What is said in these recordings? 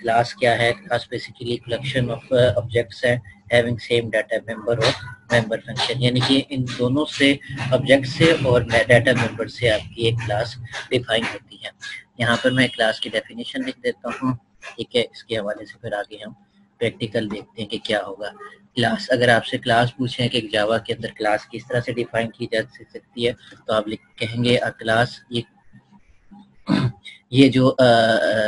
Class क्या है? Class basically collection of objects है हैविंग सेम डाटा मेंबर और मेंबर फंक्शन, यानी कि इन दोनों से ऑब्जेक्ट से और डाटा मेंबर से आपकी एक क्लास डिफाइन होती है। यहाँ पर मैं क्लास की डेफिनेशन लिख देता हूँ, ठीक है। इसके हवाले से फिर आगे हम प्रैक्टिकल देखते हैं कि क्या होगा। क्लास, अगर आपसे क्लास पूछें कि जावा के अंदर क्लास किस तरह से डिफाइन की जा सकती है, तो आप कहेंगे अ क्लास, ये जो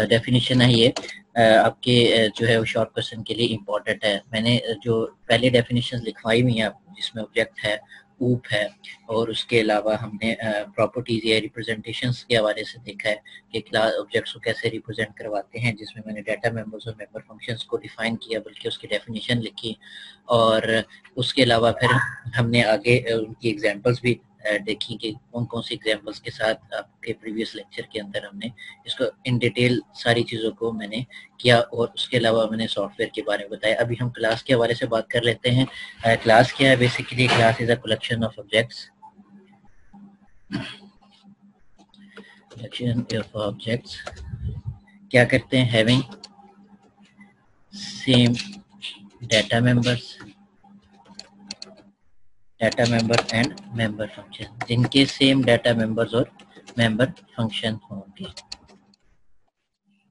डेफिनेशन है ये आपके जो है वो शॉर्ट क्वेश्चन के लिए इम्पोर्टेंट है। मैंने जो पहले डेफिनेशन लिखवाई हुई है जिसमें ऑब्जेक्ट है, ऊप है, और उसके अलावा हमने प्रॉपर्टीज या रिप्रेजेंटेशंस के हवाले से देखा है कि क्लास ऑब्जेक्ट्स को कैसे रिप्रेजेंट करवाते हैं, जिसमें मैंने डाटा मेंबर्स और मेंबर फंक्शंस को डिफाइन किया, बल्कि उसकी डेफिनेशन लिखी। और उसके अलावा फिर हमने आगे उनकी एग्जांपल्स भी देखी कि कौन कौन सी एग्जांपल्स के साथ आपके प्रीवियस लेक्चर के अंदर हमने इसको इन डिटेल सारी चीज़ों को मैंने किया, और उसके अलावा मैंने सॉफ्टवेयर के बारे में बताया। अभी हम क्लास के हवाले से बात कर लेते हैं। क्लास क्या है? Basically class is a collection of objects, क्या करते हैं? Having same data members and member function, जिनके सेम डाटा मेंबर्स और मेंबर फंक्शन होंगे,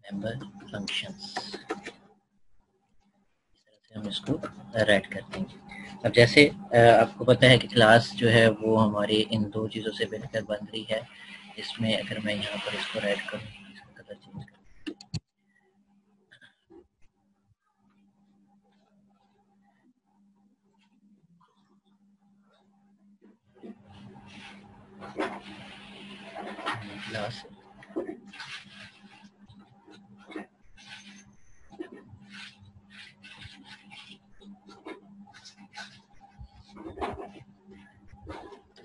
मेंबर फंक्शंस, हम इसको राइट कर देंगे। अब जैसे आपको पता है कि क्लास जो है वो हमारी इन दो चीज़ों से मिलकर बन रही है। इसमें अगर मैं यहाँ पर इसको राइट करूँ, इसका कलर चेंज करूँ, क्लास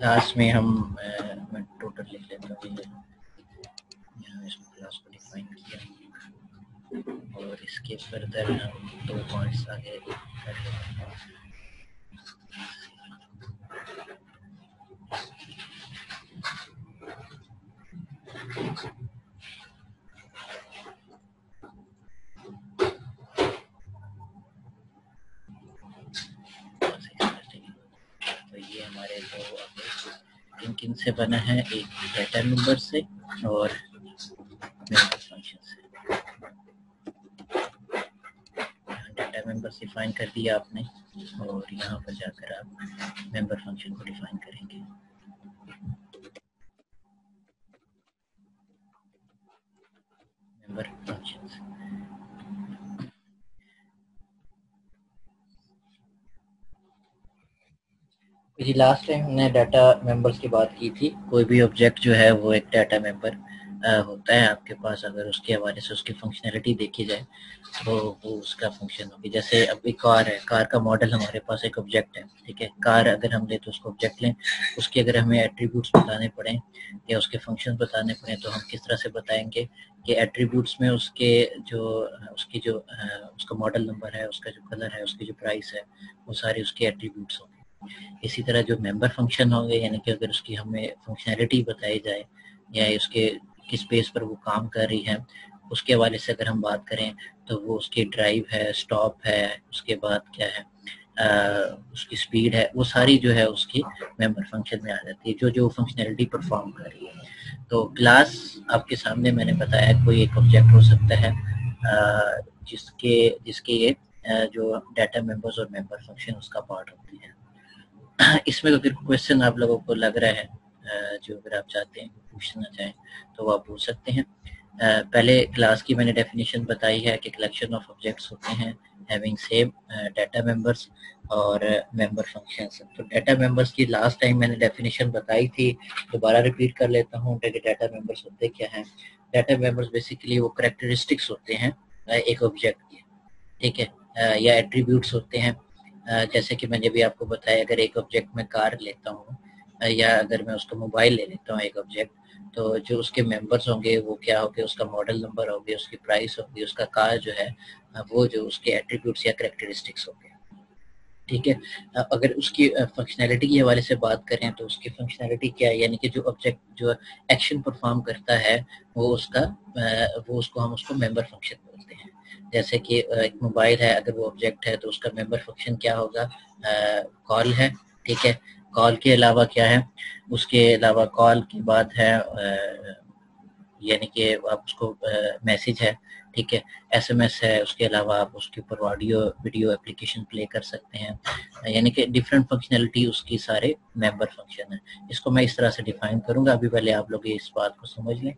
क्लास में हम मैं टोटल लिख लेता हूँ, यहाँ इसमें क्लास को डिफाइन किया, और इसके फर्दर हम 2 पॉइंट्स आगे कर लेते हैं। तो ये हमारे दो किन से बना है? एक डाटा मेंबर से और मेंबर फंक्शन से। डाटा मेंबर डिफाइन कर दिया आपने, और यहाँ पर जाकर आप मेंबर फंक्शन को डिफाइन करेंगे। मेंबर फंक्शंस, जी लास्ट टाइम हमने डाटा मेंबर्स की बात की थी। कोई भी ऑब्जेक्ट जो है वो एक डाटा मेंबर होता है आपके पास। अगर उसके हवाले से उसकी फंक्शनैलिटी देखी जाए तो वो उसका फंक्शन होगी। जैसे अभी कार है, कार का मॉडल हमारे पास एक ऑब्जेक्ट है, ठीक है। कार अगर हम ले तो उसको ऑब्जेक्ट लें, उसके अगर हमें एट्रीब्यूट्स बताने पड़े या उसके फंक्शन बताने पड़े तो हम किस तरह से बताएंगे कि एट्रीब्यूट्स में उसके जो उसका मॉडल नंबर है, उसका जो कलर है, उसकी जो प्राइस है, वो सारे उसके एट्रीब्यूट्स होंगे। इसी तरह जो मेंबर फंक्शन होंगे, यानी कि अगर उसकी हमें फंक्शनैलिटी बताई जाए या उसके किस बेस पर वो काम कर रही है, उसके हवाले से अगर हम बात करें तो वो उसकी ड्राइव है, स्टॉप है, उसके बाद क्या है, उसकी स्पीड है, वो सारी जो है उसकी मेंबर फंक्शन में आ जाती है, जो जो फंक्शनैलिटी परफॉर्म कर रही है। तो क्लास आपके सामने मैंने बताया कोई एक ऑब्जेक्ट हो सकता है जिसके जिसके ये जो डाटा मेंबर्स और मेंबर फंक्शन उसका पार्ट होते हैं। इसमें अगर क्वेश्चन आप लोगों को लग रहा है जो अगर आप चाहते हैं पूछना चाहें तो वो आप पूछ सकते हैं। पहले क्लास की मैंने डेफिनेशन बताई है कि कलेक्शन ऑफ ऑब्जेक्ट्स होते हैं हैविंग सेम डाटा मेंबर्स और मेंबर फंक्शंस। तो डाटा मेंबर्स की लास्ट टाइम मैंने डेफिनेशन बताई थी, दोबारा रिपीट कर लेता हूँ कि डाटा मेंबर्स होते क्या हैं। डाटा मेंबर्स बेसिकली वो कैरेक्टरिस्टिक्स होते हैं एक ऑब्जेक्ट के, ठीक है, या एट्रीब्यूट्स होते हैं। जैसे कि मैंने भी आपको बताया, अगर एक ऑब्जेक्ट में कार लेता हूँ या अगर मैं उसको मोबाइल ले लेता हूँ एक ऑब्जेक्ट, तो जो उसके मेंबर्स होंगे वो क्या होंगे, उसका मॉडल नंबर होगी, उसकी प्राइस होगी, उसका कार जो है वो जो उसके एट्रीब्यूट्स या कैरेक्टरिस्टिक्स होंगे, ठीक है। अगर उसकी फंक्शनैलिटी के हवाले से बात करें तो उसकी फंक्शनैलिटी क्या है, यानी कि जो ऑब्जेक्ट जो एक्शन परफॉर्म करता है वो उसका वो उसको हम उसको मेंबर फंक्शन बोलते हैं। जैसे कि एक मोबाइल है, अगर वो ऑब्जेक्ट है तो उसका मेंबर फंक्शन क्या होगा, कॉल है, ठीक है। कॉल के अलावा क्या है, उसके अलावा कॉल के बाद है यानी कि आप उसको मैसेज है, ठीक है, एसएमएस है, उसके अलावा आप उसके ऊपर ऑडियो वीडियो एप्लीकेशन प्ले कर सकते हैं, यानी कि डिफरेंट फंक्शनैलिटी उसकी सारे मेंबर फंक्शन है। इसको मैं इस तरह से डिफाइन करूंगा। अभी पहले आप लोग इस बात को समझ लें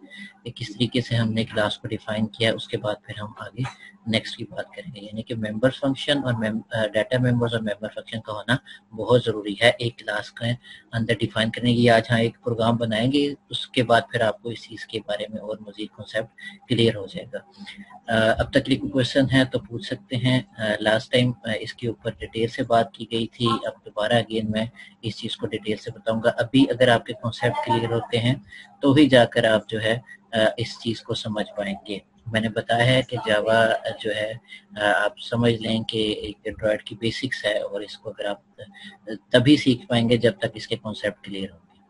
कि किस तरीके से हमने क्लास को डिफाइन किया है, उसके बाद फिर हम आगे नेक्स्ट की बात करेंगे। यानी कि मेंबर फंक्शन और डाटा मेंबर्स और मेंबर फंक्शन का होना बहुत ज़रूरी है एक क्लास के अंदर डिफाइन करने की। आज हाँ एक प्रोग्राम बनाएंगे, उसके बाद फिर आपको इस चीज़ के बारे में और मजीद कॉन्सेप्ट क्लियर हो जाएगा। अब तक कोई क्वेश्चन है तो पूछ सकते हैं। लास्ट टाइम इसके ऊपर डिटेल से बात की गई थी, अब दोबारा अगेन मैं इस चीज़ को डिटेल से बताऊंगा। अभी अगर आपके कॉन्सेप्ट क्लियर होते हैं तो ही जाकर आप जो है इस चीज़ को समझ पाएंगे। मैंने बताया है कि जावा जो है आप समझ लें कि एक एंड्रॉयड की बेसिक्स है, और इसको अगर आप तभी सीख पाएंगे जब तक इसके कॉन्सेप्ट क्लियर होंगे,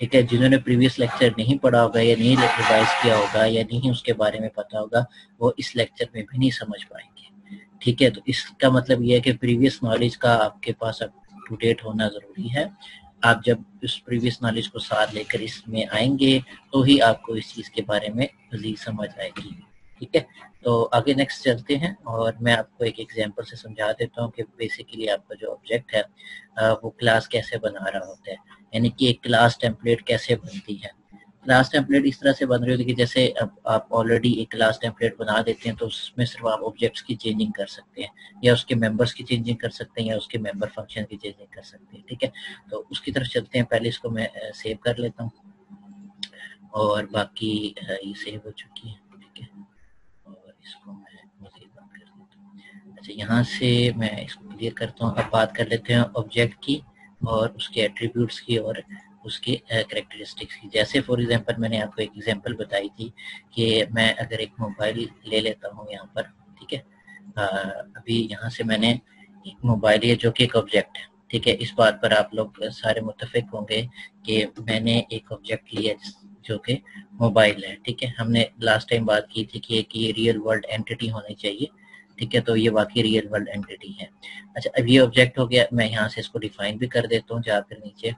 ठीक है। जिन्होंने प्रीवियस लेक्चर नहीं पढ़ा होगा या नहीं रिवाइज किया होगा या नहीं उसके बारे में पता होगा, वो इस लेक्चर में भी नहीं समझ पाएंगे, ठीक है। तो इसका मतलब ये है कि प्रीवियस नॉलेज का आपके पास अप टू डेट होना ज़रूरी है। आप जब इस प्रीवियस नॉलेज को साथ लेकर इसमें आएंगे तो ही आपको इस चीज़ के बारे में मज़ीद समझ आएगी, ठीक है। तो आगे नेक्स्ट चलते हैं और मैं आपको एक एग्जांपल से समझा देता हूँ कि बेसिकली आपका जो ऑब्जेक्ट है वो क्लास कैसे बना रहा होता है, यानी कि एक क्लास टेम्पलेट कैसे बनती है। क्लास टेम्पलेट इस तरह से बन रही होती है कि जैसे अब आप ऑलरेडी एक क्लास टेम्पलेट बना देते हैं तो उसमें सिर्फ आप ऑब्जेक्ट्स की चेंजिंग कर सकते हैं, या उसके मेंबर्स की चेंजिंग कर सकते हैं, या उसके मेंबर फंक्शन की चेंजिंग कर सकते हैं, ठीक है। तो उसकी तरफ चलते हैं। पहले इसको मैं सेव कर लेता हूँ, और बाकी ये सेव हो चुकी है, ठीक है। और इसको मैं मज़ीद बंद कर देता हूँ। अच्छा, यहाँ से मैं इसको क्लियर करता हूँ। अब बात कर लेते हैं ऑब्जेक्ट की और उसके एट्रीब्यूट्स की और उसके कैरेक्टरिस्टिक्स की। जैसे फॉर एग्जांपल मैंने आपको एक एग्जांपल बताई थी कि मैं अगर एक मोबाइल ले लेता हूँ यहाँ पर, ठीक है। अभी यहाँ से मैंने एक मोबाइल लिया जो कि एक ऑब्जेक्ट है, ठीक है। इस बात पर आप लोग सारे मुत्तफिक होंगे कि मैंने एक ऑब्जेक्ट लिया जो कि मोबाइल है, ठीक है। हमने लास्ट टाइम बात की थी कि ये रियल वर्ल्ड एंटिटी होनी चाहिए, ठीक है। तो ये वाकई रियल वर्ल्ड एंटिटी है। अच्छा, अब ये ऑब्जेक्ट हो गया। मैं यहाँ से इसको डिफाइन भी कर देता हूँ जाकर नीचे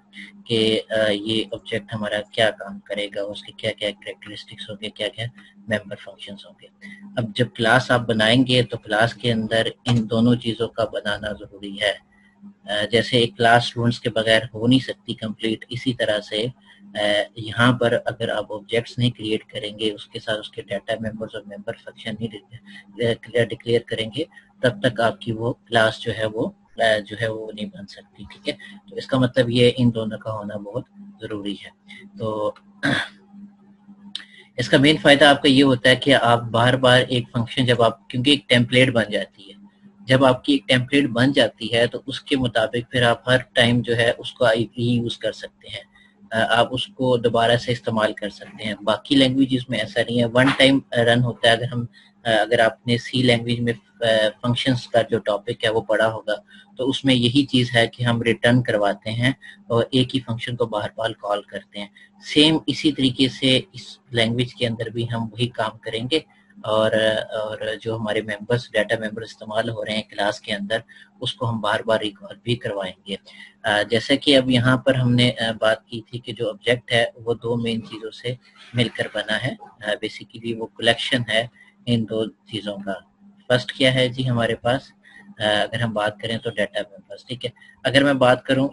कि ये ऑब्जेक्ट हमारा क्या काम करेगा, उसके क्या क्या कैरेक्टरिस्टिक्स होंगे, क्या क्या मेंबर फंक्शंस होंगे। अब जब क्लास आप बनाएंगे तो क्लास के अंदर इन दोनों चीज़ों का बनाना ज़रूरी है। जैसे एक क्लास स्टूडेंट्स के बगैर हो नहीं सकती कंप्लीट, इसी तरह से यहाँ पर अगर आप ऑब्जेक्ट्स नहीं क्रिएट करेंगे, उसके साथ उसके डाटा मेंबर्स और मेंबर फंक्शन नहीं डिक्लेयर करेंगे, तब तक आपकी वो क्लास जो है वो नहीं बन सकती, ठीक है। तो इसका मतलब ये इन दोनों का होना बहुत ज़रूरी है। तो इसका मेन फायदा आपका ये होता है कि आप बार बार एक फंक्शन जब आप, क्योंकि एक टेम्पलेट बन जाती है, जब आपकी एक टेम्पलेट बन जाती है तो उसके मुताबिक फिर आप हर टाइम जो है उसको यूज कर सकते हैं। आप उसको दोबारा से इस्तेमाल कर सकते हैं। बाकी लैंग्वेजेस में ऐसा नहीं है, वन टाइम रन होता है। अगर आपने सी लैंग्वेज में फंक्शंस का जो टॉपिक है वो पढ़ा होगा, तो उसमें यही चीज़ है कि हम रिटर्न करवाते हैं और एक ही फंक्शन को बार बार कॉल करते हैं। सेम इसी तरीके से इस लैंग्वेज के अंदर भी हम वही काम करेंगे, और जो हमारे मेंबर्स डाटा मेंबर इस्तेमाल हो रहे हैं क्लास के अंदर, उसको हम बार बार रिकॉल भी करवाएंगे। जैसे कि अब यहाँ पर हमने बात की थी कि जो ऑब्जेक्ट है वो दो मेन चीज़ों से मिलकर बना है। बेसिकली वो कलेक्शन है इन दो चीज़ों का। फर्स्ट क्या है जी हमारे पास, अगर हम बात करें तो डाटा मेंबर्स, ठीक है। अगर मैं बात करूं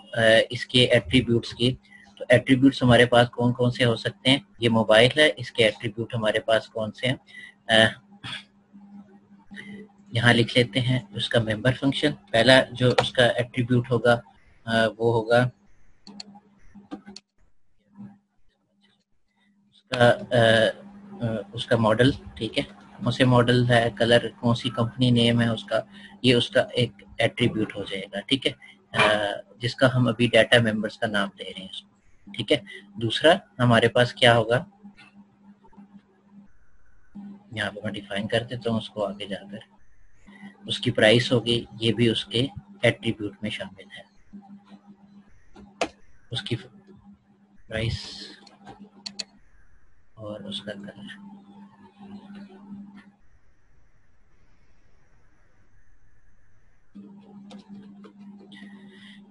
इसके एट्रीब्यूट्स की, तो एट्रीब्यूट्स हमारे पास कौन कौन से हो सकते हैं। ये मोबाइल है, इसके एट्रीब्यूट हमारे पास कौन से हैं, यहाँ लिख लेते हैं। उसका मेंबर फंक्शन, पहला जो उसका एट्रीब्यूट होगा वो होगा उसका मॉडल, ठीक है। कौन से मॉडल है, कलर, कौन सी कंपनी नेम है उसका, ये उसका एक एट्रीब्यूट हो जाएगा, ठीक है। जिसका हम अभी डाटा मेंबर्स का नाम दे रहे हैं उसको, ठीक है। दूसरा हमारे पास क्या होगा, यहाँ पे मैं डिफाइन कर देता हूँ उसको आगे जाकर। उसकी प्राइस होगी, ये भी उसके एट्रीब्यूट में शामिल है। उसकी प्राइस और उसका कलर,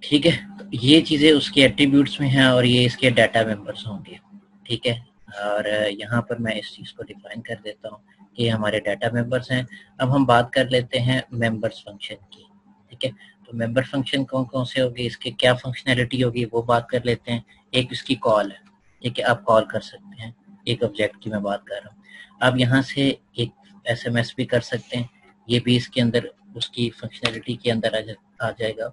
ठीक है, तो ये चीज़ें उसके एट्रीब्यूट्स में हैं और ये इसके डाटा मेंबर्स होंगे। ठीक है, और यहाँ पर मैं इस चीज़ को डिफाइन कर देता हूँ कि हमारे डाटा मेंबर्स हैं। अब हम बात कर लेते हैं मेंबर्स फंक्शन की। ठीक है, तो मेंबर फंक्शन कौन कौन से होंगे, इसके क्या फंक्शनैलिटी होगी वो बात कर लेते हैं। एक इसकी कॉल है। ठीक है, आप कॉल कर सकते हैं, एक ऑब्जेक्ट की मैं बात कर रहा हूँ। आप यहाँ से एक SMS भी कर सकते हैं, ये भी इसके अंदर उसकी फंक्शनैलिटी के अंदर आ जाएगा।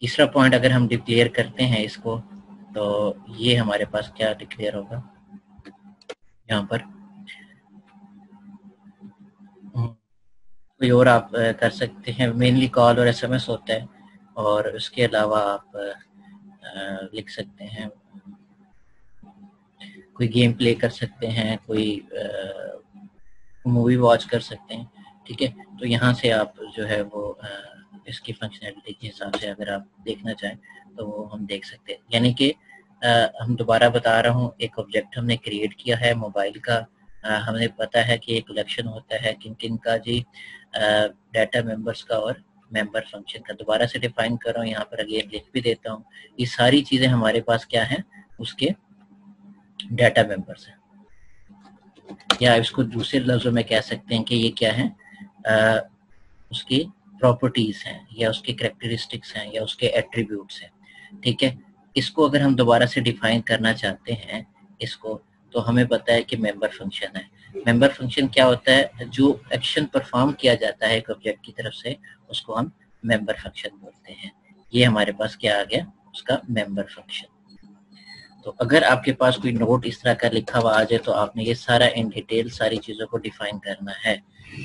तीसरा पॉइंट अगर हम डिक्लेयर करते हैं इसको, तो ये हमारे पास क्या डिक्लेयर होगा यहाँ पर। कोई और आप कर सकते हैं, मेनली कॉल और SMS होता है, और उसके अलावा आप लिख सकते हैं, कोई गेम प्ले कर सकते हैं, कोई मूवी वॉच कर सकते हैं। ठीक है, तो यहाँ से आप जो है वो इसकी फंक्शनैलिटी के हिसाब से अगर आप देखना चाहें तो वो हम देख सकते हैं। यानी कि हम दोबारा बता रहा हूँ, एक ऑब्जेक्ट हमने क्रिएट किया है मोबाइल का। हमें पता है कि एक कलेक्शन होता है किन किन का जी, डाटा मेंबर्स का और मेंबर फंक्शन का। दोबारा से डिफाइन कर रहा हूँ, यहाँ पर अगेन लिख भी देता हूँ। ये सारी चीज़ें हमारे पास क्या हैं, उसके डाटा मेंबर्स हैं, या इसको दूसरे लफ्जों में कह सकते हैं कि ये क्या है, उसकी प्रॉपर्टीज हैं, या उसके करेक्टरिस्टिक्स हैं, या उसके एट्रीब्यूट्स हैं। ठीक है, इसको अगर हम दोबारा से डिफाइन करना चाहते हैं इसको, तो हमें पता है कि मेंबर फंक्शन है। मेंबर फंक्शन क्या होता है, जो एक्शन परफॉर्म किया जाता है एक ऑब्जेक्ट की तरफ से, उसको हम मेंबर फंक्शन बोलते हैं। ये हमारे पास क्या आ गया, उसका मेंबर फंक्शन। तो अगर आपके पास कोई नोट इस तरह का लिखा हुआ आ जाए, तो आपने ये सारा इन डिटेल सारी चीज़ों को डिफाइन करना है।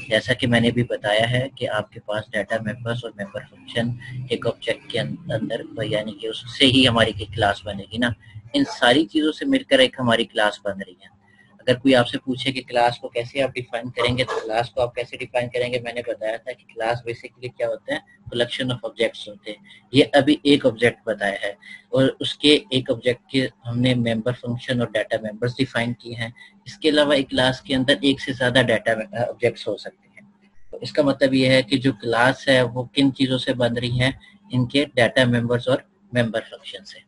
जैसा कि मैंने भी बताया है कि आपके पास डाटा मेंबर्स और मेंबर फंक्शन एक ऑब्जेक्ट के अंदर, यानी कि उससे ही हमारी की क्लास बनेगी ना। इन सारी चीज़ों से मिलकर एक हमारी क्लास बन रही है। अगर कोई आपसे पूछे कि क्लास को कैसे आप डिफाइन करेंगे, तो क्लास को आप कैसे डिफाइन करेंगे, मैंने बताया था कि क्लास बेसिकली क्या होता है, कलेक्शन ऑफ ऑब्जेक्ट्स होते हैं। ये अभी एक ऑब्जेक्ट बताया है, और उसके एक ऑब्जेक्ट के हमने मेंबर फंक्शन और डाटा मेंबर्स डिफाइन किए हैं। इसके अलावा एक क्लास के अंदर एक से ज्यादा डाटा ऑब्जेक्ट्स हो सकते हैं। तो इसका मतलब ये है कि जो क्लास है वो किन चीजों से बन रही है, इनके डाटा मेंबर्स और मेंबर फंक्शन से।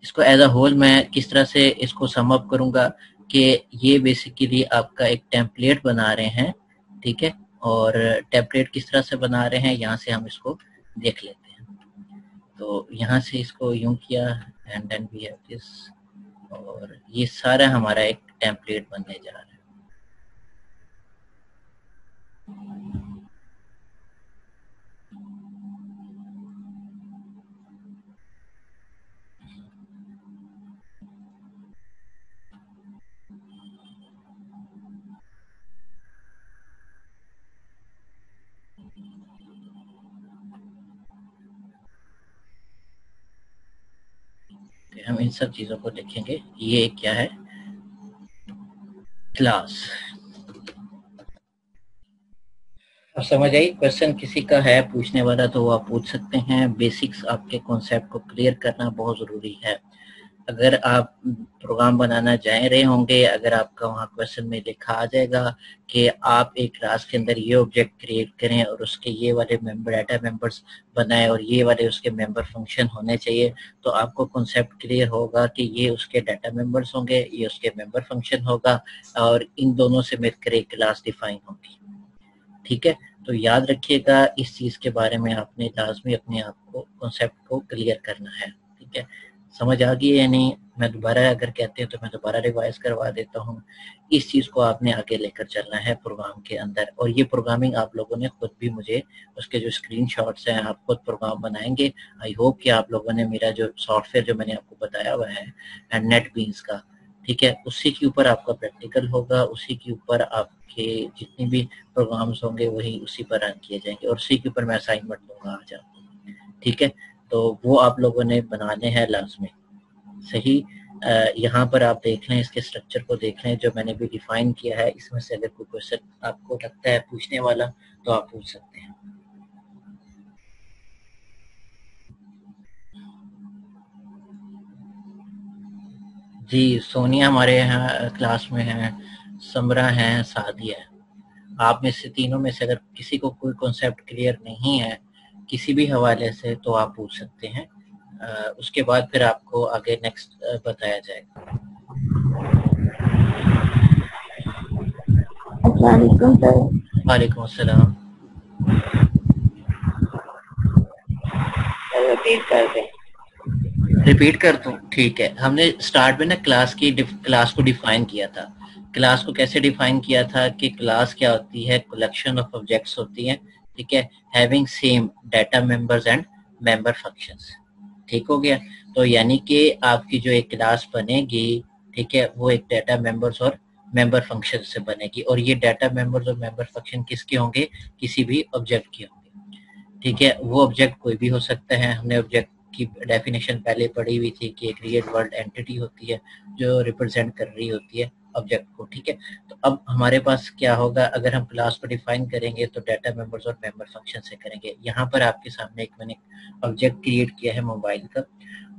इसको एज अ होल मैं किस तरह से इसको सम अप करूंगा कि ये बेसिकली आपका एक टेम्पलेट बना रहे हैं। ठीक है, और टेम्पलेट किस तरह से बना रहे हैं, यहाँ से हम इसको देख लेते हैं। तो यहाँ से इसको यूं किया, and then we have this, और ये सारा हमारा एक टेम्पलेट बनने जा रहा है। तो हम इन सब चीजों को देखेंगे। ये क्या है, क्लास। अब समझ आई, क्वेश्चन किसी का है पूछने वाला तो वो आप पूछ सकते हैं। बेसिक्स आपके कॉन्सेप्ट को क्लियर करना बहुत जरूरी है। अगर आप प्रोग्राम बनाना जा रहे होंगे, अगर आपका वहाँ क्वेश्चन में लिखा आ जाएगा कि आप एक क्लास के अंदर ये ऑब्जेक्ट क्रिएट करें और उसके ये वाले मेंबर डाटा मेंबर्स बनाएं और ये वाले उसके मेंबर फंक्शन होने चाहिए, तो आपको कॉन्सेप्ट क्लियर होगा कि ये उसके डाटा मेंबर्स होंगे, ये उसके मेंबर फंक्शन होगा, और इन दोनों से मिलकर एक क्लास डिफाइन होगी। ठीक है, तो याद रखिएगा इस चीज के बारे में आपने लाजमी अपने आप को कॉन्सेप्ट को क्लियर करना है। ठीक है, समझ आ गई या नहीं, मैं दोबारा अगर कहते हैं तो मैं दोबारा रिवाइज करवा देता हूँ। इस चीज को आपने आगे लेकर चलना है प्रोग्राम के अंदर, और ये प्रोग्रामिंग आप लोगों ने खुद भी, मुझे उसके जो स्क्रीनशॉट्स हैं, आप खुद प्रोग्राम बनाएंगे। आई होप कि आप लोगों ने मेरा जो सॉफ्टवेयर जो मैंने आपको बताया हुआ है नेट बीन्स का, ठीक है, उसी के ऊपर आपका प्रैक्टिकल होगा, उसी के ऊपर आपके जितने भी प्रोग्राम्स होंगे वही उसी पर रन किए जाएंगे, और उसी के ऊपर मैं असाइनमेंट दूंगा आज आपको। ठीक है, तो वो आप लोगों ने बनाने हैं लाजमी। सही, यहाँ पर आप देख लें, इसके स्ट्रक्चर को देख लें जो मैंने भी डिफाइन किया है। इसमें से अगर कोई क्वेश्चन आपको लगता है पूछने वाला, तो आप पूछ सकते हैं। जी, सोनिया हमारे यहाँ क्लास में है, समरा है, सादिया है। आप में से तीनों में से अगर किसी को कोई कॉन्सेप्ट क्लियर नहीं है किसी भी हवाले से तो आप पूछ सकते हैं। उसके बाद फिर आपको आगे नेक्स्ट बताया जाएगा। अस्सलाम वालेकुम सर। वालेकुम अस्सलाम। रिपीट कर दें। रिपीट कर दूं? ठीक है। हमने स्टार्ट में ना क्लास को डिफाइन किया था। क्लास को कैसे डिफाइन किया था कि क्लास क्या होती है, कलेक्शन ऑफ ऑब्जेक्ट्स होती है, ठीक है, having same data members and member functions. ठीक हो गया। तो यानी कि आपकी जो एक क्लास बनेगी, ठीक है, वो एक डाटा मेंबर्स और मेंबर फंक्शन से बनेगी, और ये डाटा मेंबर्स और मेंबर फंक्शन किसके होंगे? किसी भी ऑब्जेक्ट के होंगे। ठीक है, वो ऑब्जेक्ट कोई भी हो सकता है। हमने ऑब्जेक्ट की डेफिनेशन पहले पढ़ी हुई थी कि एक रियल वर्ल्ड एंटिटी होती है जो रिप्रेजेंट कर रही होती है ऑब्जेक्ट को। ठीक है, तो अब हमारे पास क्या होगा, अगर हम क्लास को डिफाइन करेंगे तो डाटा मेंबर्स और मेंबर फंक्शन से करेंगे। यहाँ पर आपके सामने एक मैंने ऑब्जेक्ट क्रिएट किया है मोबाइल का,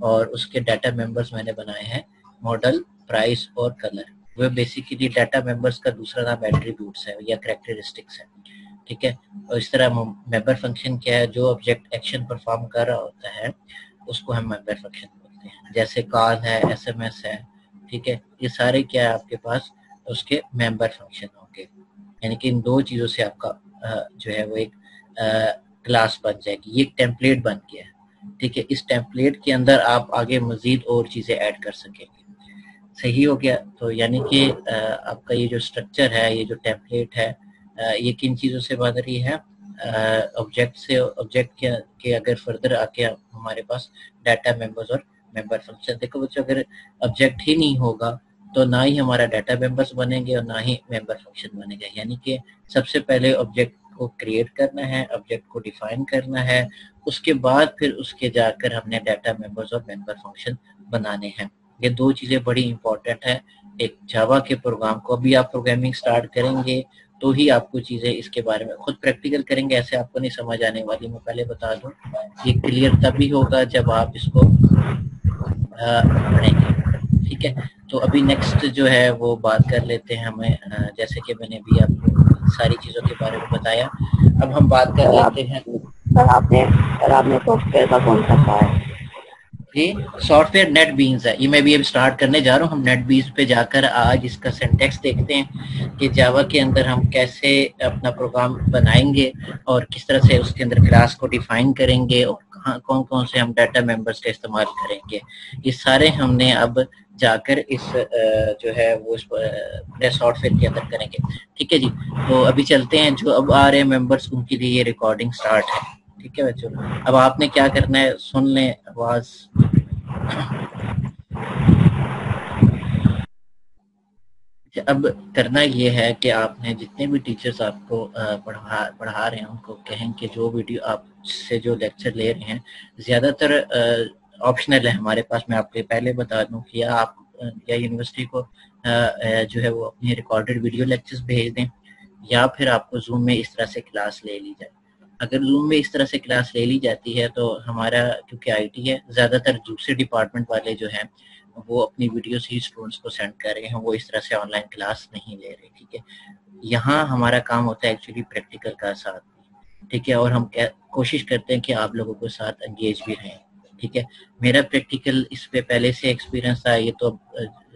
और उसके डाटा मेंबर्स मैंने बनाए हैं मॉडल, प्राइस और कलर। वो बेसिकली डाटा मेंबर्स का दूसरा नाम एट्रीब्यूट्स है या कैरेक्टरिस्टिक्स है। ठीक है, और इस तरह मेंबर फंक्शन क्या है, जो ऑब्जेक्ट एक्शन परफॉर्म कर रहा होता है उसको हम मेंबर फंक्शन बोलते हैं। जैसे कॉल है, एसएमएस है, ठीक है, ये सारे क्या है आपके पास उसके मेंबर फंक्शन होंगे। यानी कि इन दो चीजों से आपका जो है वो एक क्लास बन जाएगी। ये टेम्पलेट बन गया है। ठीक है, इस टेम्पलेट के अंदर आप आगे मजीद और चीजें ऐड कर सकेंगे। सही हो गया। तो यानी कि आपका ये जो स्ट्रक्चर है, ये जो टेम्पलेट है, ये किन चीज़ों से बन रही है? ऑब्जेक्ट से। ऑब्जेक्ट के अगर फर्दर आके हमारे पास डाटा मेंबर्स और मेंबर फंक्शन। देखो बच्चों, अगर ऑब्जेक्ट ही नहीं होगा तो ना ही हमारा डाटा मेंबर्स बनेंगे और ना ही मेंबर फंक्शन बनेगा। यानी कि सबसे पहले ऑब्जेक्ट को क्रिएट करना है, ऑब्जेक्ट को डिफाइन करना है, उसके बाद फिर उसके जाकर हमने डाटा मेंबर्स और मेंबर फंक्शन बनाने हैं। ये दो चीजें बड़ी इंपॉर्टेंट है एक जावा के प्रोग्राम को। अभी आप प्रोग्रामिंग स्टार्ट करेंगे तो ही आपको चीजें इसके बारे में खुद प्रैक्टिकल करेंगे, ऐसे आपको नहीं समझ आने वाली। मैं पहले बता दूं, ये क्लियर तभी होगा जब आप इसको पढ़ेंगे। ठीक है, तो अभी नेक्स्ट जो है वो बात कर लेते हैं हमें, जैसे कि मैंने अभी आपको सारी चीजों के बारे में बताया। अब हम बात कर सर लेते आप हैं। सर आपने सॉफ्टवेयर का कौन सा कहा है? ये सॉफ्टवेयर नेट बीन्स है। ये मैं भी अब स्टार्ट करने जा रहा हूँ। हम नेट बीन्स पे जाकर आज इसका सिंटैक्स देखते हैं कि जावा के अंदर हम कैसे अपना प्रोग्राम बनाएंगे और किस तरह से उसके अंदर क्लास को डिफाइन करेंगे और कहाँ कौन कौन से हम डाटा मेंबर्स का इस्तेमाल करेंगे। ये सारे हमने अब जाकर इस जो है वो इस सॉफ्टवेयर के अंदर करेंगे। ठीक है जी, तो अभी चलते हैं। जो अब आ रहे हैं मेंबर्स उनके लिए ये रिकॉर्डिंग स्टार्ट है। ठीक है बच्चों, अब आपने क्या करना है, सुन लें आवाज। अब करना ये है कि आपने जितने भी टीचर्स आपको पढ़ा रहे हैं उनको कहें कि जो वीडियो आपसे जो लेक्चर ले रहे हैं ज़्यादातर ऑप्शनल है हमारे पास। मैं आपको पहले बता दूं कि आप या यूनिवर्सिटी को जो है वो अपनी रिकॉर्डेड वीडियो लेक्चर्स भेज दें, या फिर आपको जूम में इस तरह से क्लास ले ली जाए। अगर जूम में इस तरह से क्लास ले ली जाती है तो हमारा, क्योंकि आईटी है, ज़्यादातर दूसरे डिपार्टमेंट वाले जो हैं वो अपनी वीडियोस ही स्टूडेंट्स को सेंड कर रहे हैं, वो इस तरह से ऑनलाइन क्लास नहीं ले रहे। ठीक है, यहाँ हमारा काम होता है एक्चुअली प्रैक्टिकल का साथ। ठीक है, और हम कोशिश करते हैं कि आप लोगों के साथ एंगेज भी रहें। ठीक है, मेरा प्रैक्टिकल इस पे पहले से एक्सपीरियंस था, ये तो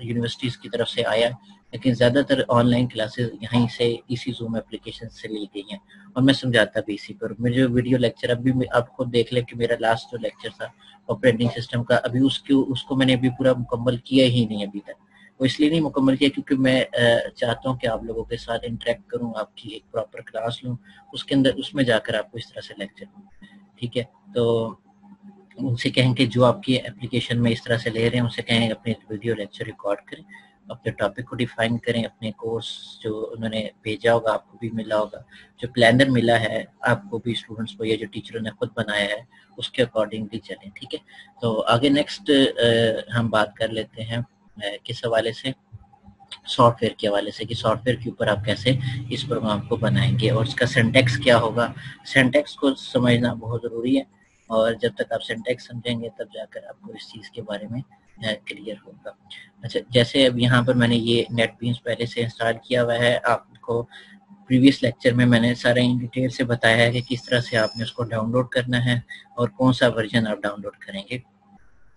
यूनिवर्सिटीज़ की तरफ से आया, लेकिन ज़्यादातर ऑनलाइन क्लासेस यहीं से इसी जूम एप्लीकेशन से ली गई हैं और मैं समझाता भी इसी पर। मेरे जो वीडियो लेक्चर अभी आप खुद देख लें कि मेरा लास्ट जो लेक्चर था ऑपरेटिंग सिस्टम का, अभी उसको मैंने अभी पूरा मुकम्मल किया ही नहीं अभी तक। वो इसलिए नहीं मुकम्मल किया क्योंकि मैं चाहता हूँ कि आप लोगों के साथ इंटरेक्ट करूँ, आपकी एक प्रॉपर क्लास लूँ, उसके अंदर उसमें जाकर आपको इस तरह से लेक्चर दूँ। ठीक है, तो उनसे कहें कि जो आपकी एप्लीकेशन में इस तरह से ले रहे हैं उनसे कहें अपने वीडियो लेक्चर रिकॉर्ड करें, अपने टॉपिक को डिफाइन करें, अपने कोर्स जो उन्होंने भेजा होगा आपको भी मिला होगा, जो प्लानर मिला है आपको भी स्टूडेंट्स को, या जो टीचरों ने खुद बनाया है उसके अकॉर्डिंगली चलें। ठीक है, तो आगे नेक्स्ट हम बात कर लेते हैं किस हवाले से, सॉफ्टवेयर के हवाले से, कि सॉफ्टवेयर के ऊपर आप कैसे इस प्रोग्राम को बनाएंगे और इसका सिंटैक्स क्या होगा। सिंटैक्स को समझना बहुत ज़रूरी है और जब तक आप सिंटैक्स समझेंगे तब जाकर आपको इस चीज़ के बारे में क्लियर होगा। अच्छा, जैसे अब यहाँ पर मैंने ये नेटबीन्स पहले से इंस्टॉल किया हुआ है, आपको प्रीवियस लेक्चर में मैंने सारा इन डिटेल से बताया है कि किस तरह से आपने उसको डाउनलोड करना है और कौन सा वर्जन आप डाउनलोड करेंगे,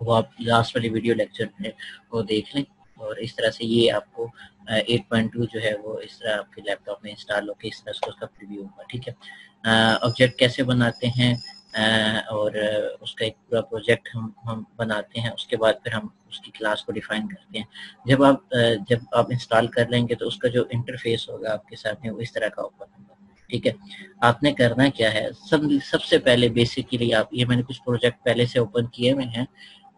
वो आप लास्ट वाली वीडियो लेक्चर में वो देख लें। और इस तरह से ये आपको 8.2 जो है वो इस तरह आपके लैपटॉप में इंस्टॉल होकर इस तरह से उसका प्रीव्यू होगा। ठीक है, ऑब्जेक्ट कैसे बनाते हैं और उसका एक पूरा प्रोजेक्ट हम बनाते हैं, उसके बाद फिर हम उसकी क्लास को डिफाइन करते हैं। जब आप इंस्टॉल कर लेंगे तो उसका जो इंटरफेस होगा आपके साथ में वो इस तरह का ओपन होगा। ठीक है, आपने करना क्या है, सबसे पहले बेसिकली आप, ये मैंने कुछ प्रोजेक्ट पहले से ओपन किए हुए हैं।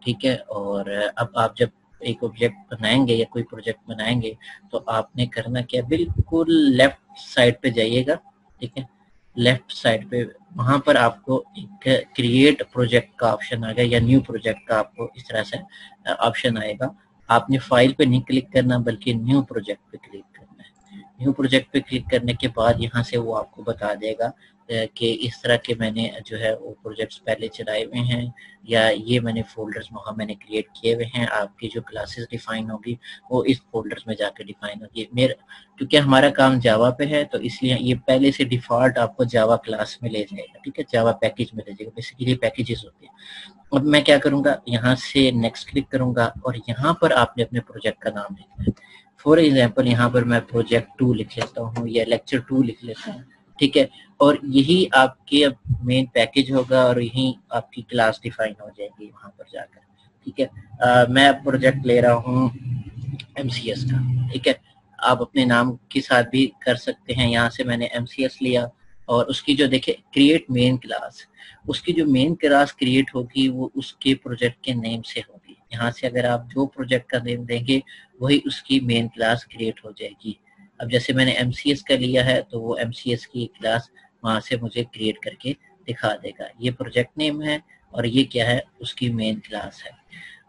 ठीक है, और अब आप जब एक ऑब्जेक्ट बनाएंगे या कोई प्रोजेक्ट बनाएंगे तो आपने करना क्या, बिल्कुल लेफ्ट साइड पे जाइएगा। ठीक है, लेफ्ट साइड पे वहां पर आपको एक क्रिएट प्रोजेक्ट का ऑप्शन आएगा या न्यू प्रोजेक्ट का आपको इस तरह से ऑप्शन आएगा। आपने फाइल पे नहीं क्लिक करना बल्कि न्यू प्रोजेक्ट पे क्लिक करना है। न्यू प्रोजेक्ट पे क्लिक करने के बाद यहाँ से वो आपको बता देगा कि इस तरह के मैंने जो है वो प्रोजेक्ट्स पहले चलाए हुए हैं या ये मैंने फोल्डर्स वहाँ मैंने क्रिएट किए हुए हैं। आपकी जो क्लासेस डिफाइन होगी वो इस फोल्डर्स में जाकर डिफाइन होगी। क्योंकि हमारा काम जावा पे है तो इसलिए ये पहले से डिफॉल्ट आपको जावा क्लास में ले जाएगा। ठीक है, जावा पैकेज में ले जाएगा, बेसिकली पैकेजेस होते हैं। अब मैं क्या करूंगा, यहाँ से नेक्स्ट क्लिक करूंगा और यहाँ पर आपने अपने प्रोजेक्ट का नाम लिखना है। फॉर एग्जाम्पल यहाँ पर मैं प्रोजेक्ट 2 लिख लेता हूँ या लेक्चर 2 लिख लेता हूँ। ठीक है, और यही आपके मेन पैकेज होगा और यही आपकी क्लास डिफाइन हो जाएगी वहां पर जाकर। ठीक है, मैं प्रोजेक्ट ले रहा हूँ MCS का। ठीक है, आप अपने नाम के साथ भी कर सकते हैं। यहाँ से मैंने MCS लिया और उसकी जो देखे क्रिएट मेन क्लास, उसकी जो मेन क्लास क्रिएट होगी वो उसके प्रोजेक्ट के नेम से होगी। यहाँ से अगर आप जो प्रोजेक्ट का नेम देंगे वही उसकी मेन क्लास क्रिएट हो जाएगी। अब जैसे मैंने MCS का लिया है तो वो MCS की क्लास वहां से मुझे क्रिएट करके दिखा देगा। ये प्रोजेक्ट नेम है और ये क्या है, उसकी मेन क्लास है।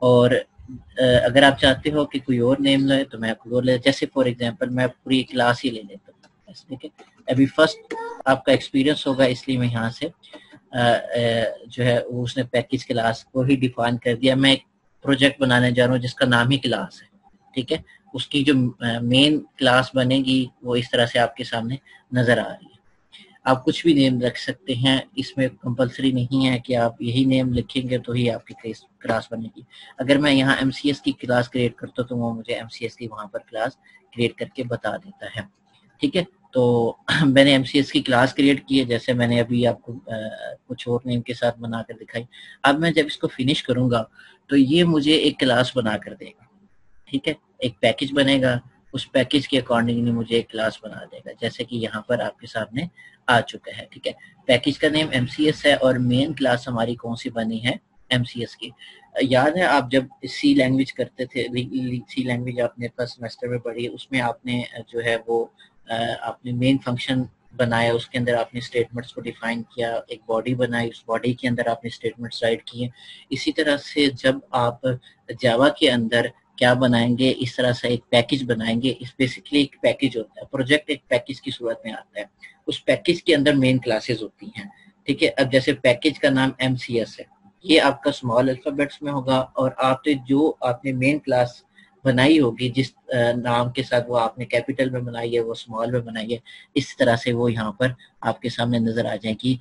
और अगर आप चाहते हो कि कोई और नेम ले तो मैं कोई और ले, जैसे फॉर एग्जांपल मैं पूरी क्लास ही ले लेता हूँ। ठीक है, अभी फर्स्ट आपका एक्सपीरियंस होगा इसलिए मैं यहाँ से जो है उसने पैकेज क्लास को ही डिफाइन कर दिया। मैं एक प्रोजेक्ट बनाने जा रहा हूँ जिसका नाम ही क्लास है। ठीक है, उसकी जो मेन क्लास बनेगी वो इस तरह से आपके सामने नजर आ रही है। आप कुछ भी नेम रख सकते हैं, इसमें कंपलसरी नहीं है कि आप यही नेम लिखेंगे तो ही आपकी क्लास बनेगी। अगर मैं यहाँ MCS की क्लास क्रिएट करता हूँ तो वो मुझे MCS की वहां पर क्लास क्रिएट करके बता देता है। ठीक है, तो मैंने MCS की क्लास क्रिएट की है, जैसे मैंने अभी आपको कुछ और नेम के साथ बनाकर दिखाई। अब मैं जब इसको फिनिश करूंगा तो ये मुझे एक क्लास बना कर देगा। ठीक है, एक पैकेज बनेगा, उस पैकेज के अकॉर्डिंगली मुझे एक क्लास बना देगा, जैसे कि यहाँ पर आपके सामने आ चुका है। ठीक है, पैकेज का नेम MCS है और मेन क्लास हमारी कौन सी बनी है, MCS की। याद है आप जब C लैंग्वेज करते थे, C लैंग्वेज आपने फर्स्ट सेमेस्टर में पढ़ी, उसमें आपने जो है वो आपने मेन फंक्शन बनाया, उसके अंदर आपने स्टेटमेंट्स को डिफाइन किया, एक बॉडी बनाई, उस बॉडी के अंदर आपने स्टेटमेंट्स राइट किए। इसी तरह से जब आप जावा के अंदर क्या बनाएंगे, इस तरह से एक पैकेज बनाएंगे। इस बेसिकली एक पैकेज होता है, प्रोजेक्ट एक पैकेज की सूरत में आता है। उस पैकेज के अंदर मेन क्लासेस होती हैं। ठीक है, अब जैसे पैकेज का नाम MCS है, ये आपका स्मॉल अल्फाबेट्स में होगा और आपने जो आपने मेन क्लास बनाई होगी जिस नाम के साथ वो आपने कैपिटल में बनाई है वो स्मॉल में बनाई है, इस तरह से वो यहाँ पर आपके सामने नजर आ जाएगी।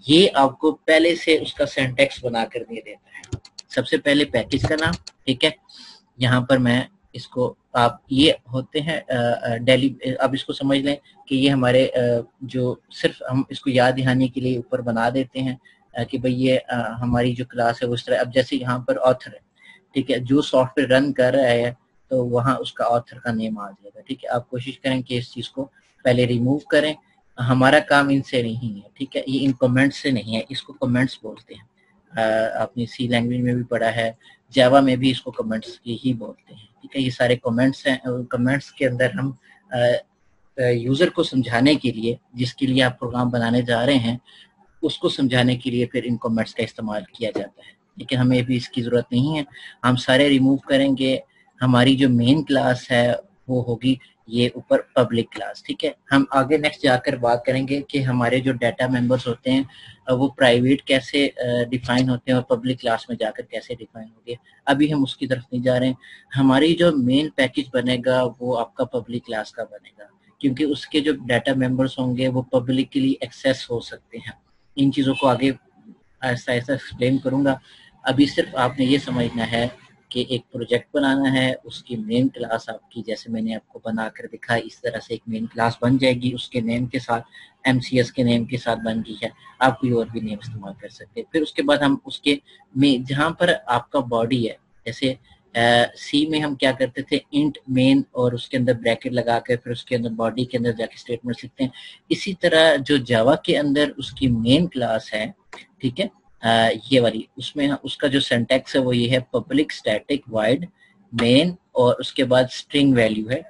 ये आपको पहले से उसका सिंटैक्स बना कर दे देता है। सबसे पहले पैकेज का नाम, ठीक है, यहाँ पर मैं इसको, आप ये होते हैं डेली, अब इसको समझ लें कि ये हमारे जो सिर्फ हम इसको याद दहानी के लिए ऊपर बना देते हैं कि भाई ये हमारी जो क्लास है उस तरह। अब जैसे यहाँ पर ऑथर है, ठीक है, जो सॉफ्टवेयर रन कर रहा है तो वहाँ उसका ऑथर का नेम आ जाएगा। ठीक है, आप कोशिश करें कि इस चीज को पहले रिमूव करें, हमारा काम इनसे नहीं है। ठीक है, ये इन कमेंट्स से नहीं है, इसको कमेंट्स बोलते हैं। आपने C लैंग्वेज में भी पढ़ा है, जावा में भी इसको कमेंट्स ही बोलते हैं। ठीक है, ये सारे कमेंट्स हैं। कमेंट्स के अंदर हम यूजर को समझाने के लिए, जिसके लिए आप प्रोग्राम बनाने जा रहे हैं, उसको समझाने के लिए फिर इन कमेंट्स का इस्तेमाल किया जाता है। लेकिन हमें भी इसकी जरूरत नहीं है, हम सारे रिमूव करेंगे। हमारी जो मेन क्लास है वो होगी ये ऊपर पब्लिक क्लास। ठीक है, हम आगे नेक्स्ट जाकर बात करेंगे कि हमारे जो डाटा मेंबर्स होते हैं वो प्राइवेट कैसे डिफाइन होते हैं और पब्लिक क्लास में जाकर कैसे डिफाइन होंगे। अभी हम उसकी तरफ नहीं जा रहे हैं। हमारी जो मेन पैकेज बनेगा वो आपका पब्लिक क्लास का बनेगा, क्योंकि उसके जो डाटा मेंबर्स होंगे वो पब्लिकली एक्सेस हो सकते हैं। इन चीज़ों को आगे ऐसा ऐसा एक्सप्लेन करूंगा। अभी सिर्फ आपने ये समझना है कि एक प्रोजेक्ट बनाना है, उसकी मेन क्लास आपकी जैसे मैंने आपको बनाकर दिखा इस तरह से एक मेन क्लास बन जाएगी, उसके नेम के साथ, MCS के नेम के साथ बन गई है। आप कोई और भी नेम इस्तेमाल कर सकते हैं। फिर उसके बाद हम उसके में जहाँ पर आपका बॉडी है, जैसे सी में हम क्या करते थे, इंट मेन और उसके अंदर ब्रैकेट लगा कर फिर उसके अंदर बॉडी के अंदर जाके स्टेटमेंट लिखते हैं। इसी तरह जो जावा के अंदर उसकी मेन क्लास है, ठीक है, ये वाली, उसमें उसका जो सिंटैक्स है वो ये है, पब्लिक स्टैटिक वाइड मेन और उसके बाद स्ट्रिंग वैल्यू है।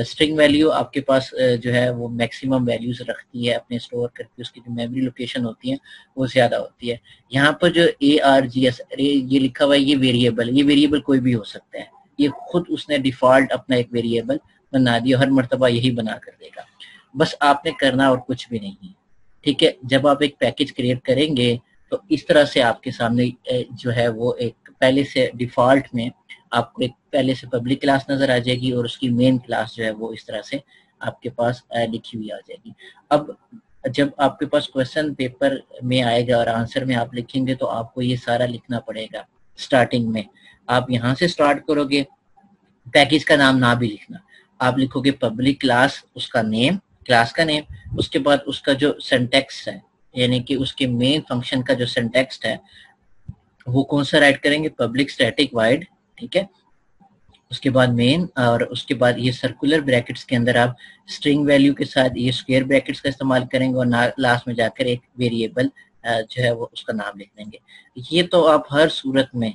स्ट्रिंग वैल्यू आपके पास जो है वो मैक्सिमम वैल्यूज रखती है अपने स्टोर करके, उसकी जो मेमोरी लोकेशन होती है वो ज्यादा होती है। यहाँ पर जो ARGS ये लिखा हुआ है, ये वेरिएबल कोई भी हो सकता है। ये खुद उसने डिफॉल्ट अपना एक वेरिएबल बना दिया, हर मर्तबा यही बना कर देगा। बस आपने करना और कुछ भी नहीं है, ठीक है। जब आप एक पैकेज क्रिएट करेंगे तो इस तरह से आपके सामने जो है वो एक पहले से डिफॉल्ट में आपको एक पहले से पब्लिक क्लास नजर आ जाएगी और उसकी मेन क्लास जो है वो इस तरह से आपके पास लिखी हुई आ जाएगी। अब जब आपके पास क्वेश्चन पेपर में आएगा और आंसर में आप लिखेंगे तो आपको ये सारा लिखना पड़ेगा। स्टार्टिंग में आप यहाँ से स्टार्ट करोगे, पैकेज का नाम ना भी लिखना, आप लिखोगे पब्लिक क्लास, उसका नेम, क्लास का नेम, उसके बाद उसका जो सिंटैक्स है, यानी कि उसके मेन फंक्शन का जो सिंटैक्स है वो कौन सा राइट करेंगे, पब्लिक स्टैटिक वाइड, ठीक है। उसके बाद मेन और उसके बाद ये सर्कुलर ब्रैकेट्स के अंदर आप स्ट्रिंग वैल्यू के साथ ये स्क्वायर ब्रैकेट्स का इस्तेमाल करेंगे और लास्ट में जाकर एक वेरिएबल जो है वो उसका नाम लिख देंगे। ये तो आप हर सूरत में,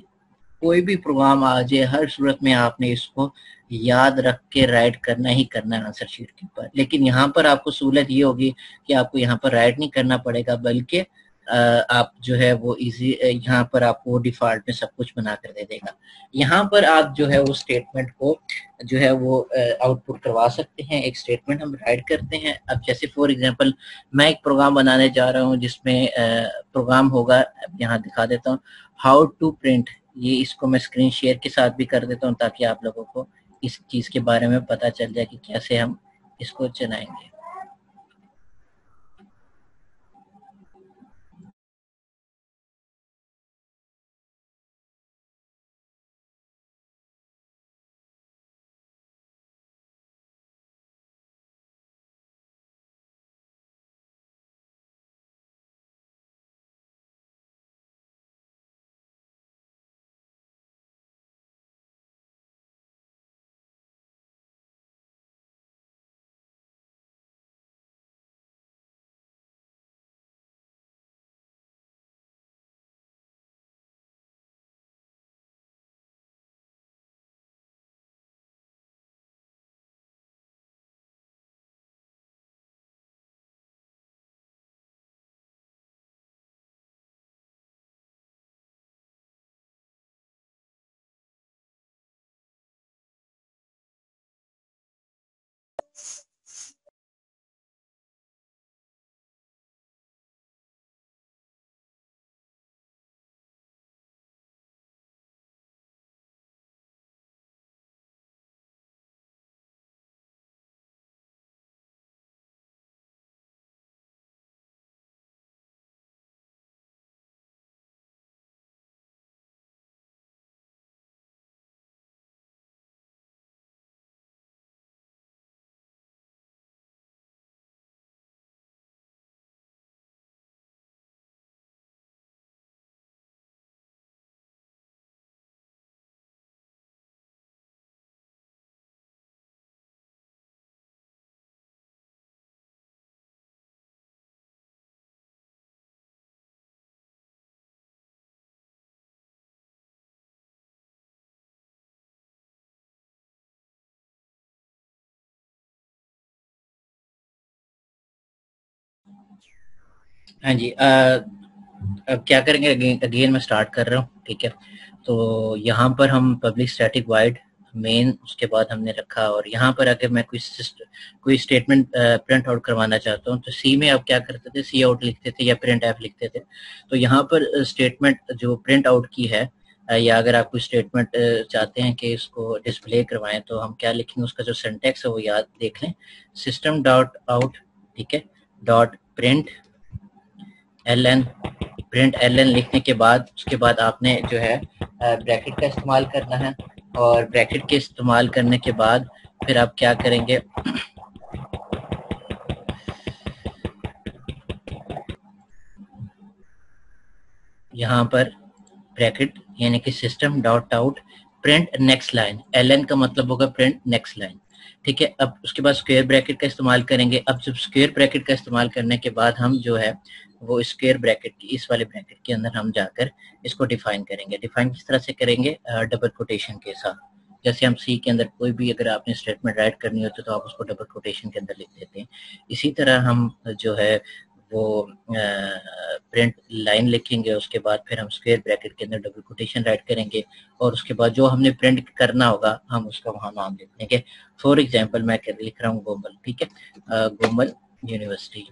कोई भी प्रोग्राम आ जाए, हर सूरत में आपने इसको याद रख के राइट करना ही करना है आंसर शीट के ऊपर। लेकिन यहाँ पर आपको सहूलत ये होगी कि आपको यहाँ पर राइट नहीं करना पड़ेगा, बल्कि आप जो है वो इजी यहाँ पर आपको डिफॉल्ट में सब कुछ बना कर दे देगा। यहाँ पर आप जो है वो स्टेटमेंट को जो है वो आउटपुट करवा सकते हैं। एक स्टेटमेंट हम राइट करते हैं। अब जैसे फॉर एग्जांपल मैं एक प्रोग्राम बनाने जा रहा हूँ जिसमें प्रोग्राम होगा, अब यहाँ दिखा देता हूँ, हाउ टू प्रिंट। ये इसको मैं स्क्रीन शेयर के साथ भी कर देता हूँ ताकि आप लोगों को इस चीज के बारे में पता चल जाए कि कैसे हम इसको चलाएंगे। हाँ जी, अब क्या करेंगे, अगेन मैं स्टार्ट कर रहा हूँ, ठीक है। तो यहाँ पर हम पब्लिक स्टैटिक वाइड मेन, उसके बाद हमने रखा, और यहाँ पर अगर मैं कोई स्टेटमेंट प्रिंट आउट करवाना चाहता हूँ तो सी में आप क्या करते थे, सी आउट लिखते थे या प्रिंट एफ लिखते थे। तो यहाँ पर स्टेटमेंट जो प्रिंट आउट की है या अगर आप कोई स्टेटमेंट चाहते हैं कि इसको डिस्प्ले करवाएं तो हम क्या लिखेंगे, उसका जो सिंटैक्स है वो याद देख लें। सिस्टम डॉट आउट, ठीक है, dot print L N. Print L N लिखने के बाद उसके बाद आपने जो है ब्रैकेट का इस्तेमाल करना है, और ब्रैकेट के इस्तेमाल करने के बाद फिर आप क्या करेंगे, यहाँ पर ब्रैकेट यानी कि system dot out print next line, L N का मतलब होगा प्रिंट नेक्स्ट लाइन, ठीक है। अब उसके बाद स्क्वायर ब्रैकेट का इस्तेमाल करेंगे। अब जब स्क्वायर ब्रैकेट का इस्तेमाल करने के बाद हम जो है वो स्क्वायर ब्रैकेट की इस वाले ब्रैकेट के अंदर हम जाकर इसको डिफाइन करेंगे। डिफाइन किस तरह से करेंगे, डबल कोटेशन के साथ। जैसे हम सी के अंदर कोई भी अगर आपने स्टेटमेंट राइट करनी होती है तो आप उसको डबल कोटेशन के अंदर लिख देते हैं। इसी तरह हम जो है वो प्रिंट लाइन लिखेंगे, उसके बाद फिर हम स्क्वायर ब्रैकेट के अंदर डबल कोटेशन राइट करेंगे, और उसके बाद जो हमने प्रिंट करना होगा हम उसका वहाँ नाम लिख देंगे। फॉर एग्जांपल मैं लिख रहा हूँ गोमल, ठीक है, गोमल यूनिवर्सिटी।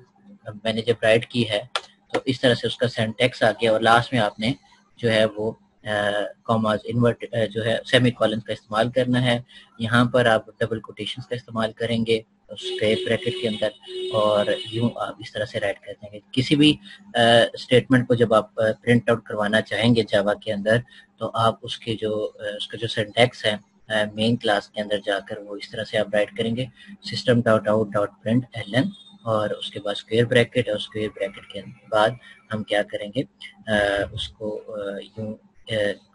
अब मैंने जब राइट की है तो इस तरह से उसका सिंटैक्स आ गया, और लास्ट में आपने जो है वो कॉमाज इन्वर्ट जो है सेमी कॉलन का इस्तेमाल करना है। यहाँ पर आप डबल कोटेशंस का इस्तेमाल करेंगे स्क्वायर ब्रैकेट के अंदर, और यूं आप इस तरह से राइट कर देंगे। किसी भी स्टेटमेंट को जब आप प्रिंट आउट करवाना चाहेंगे जावा के अंदर, तो आप उसके जो उसका जो सिंटैक्स है मेन क्लास के अंदर जाकर वो इस तरह से आप राइट करेंगे, system dot out dot print L N, और उसके बाद स्क्वायर ब्रैकेट, और स्क्वायर ब्रैकेट के बाद हम क्या करेंगे, उसको यूं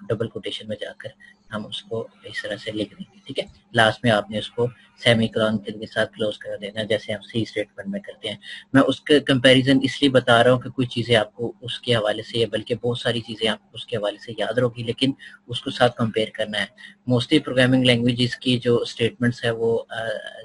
डबल कोटेशन में जाकर हम उसको इस तरह से लिख देंगे, ठीक है। लास्ट में आपने उसको सेमीकोलन के साथ क्लोज कर देना, जैसे हम सी स्टेटमेंट में करते हैं। मैं उसके कंपैरिजन इसलिए बता रहा हूँ कि कुछ चीजें आपको उसके हवाले से, बल्कि बहुत सारी चीजें आपको उसके हवाले से याद होगी, लेकिन उसको साथ कंपेयर करना है। मोस्टली प्रोग्रामिंग लैंग्वेजेस की जो स्टेटमेंट्स है वो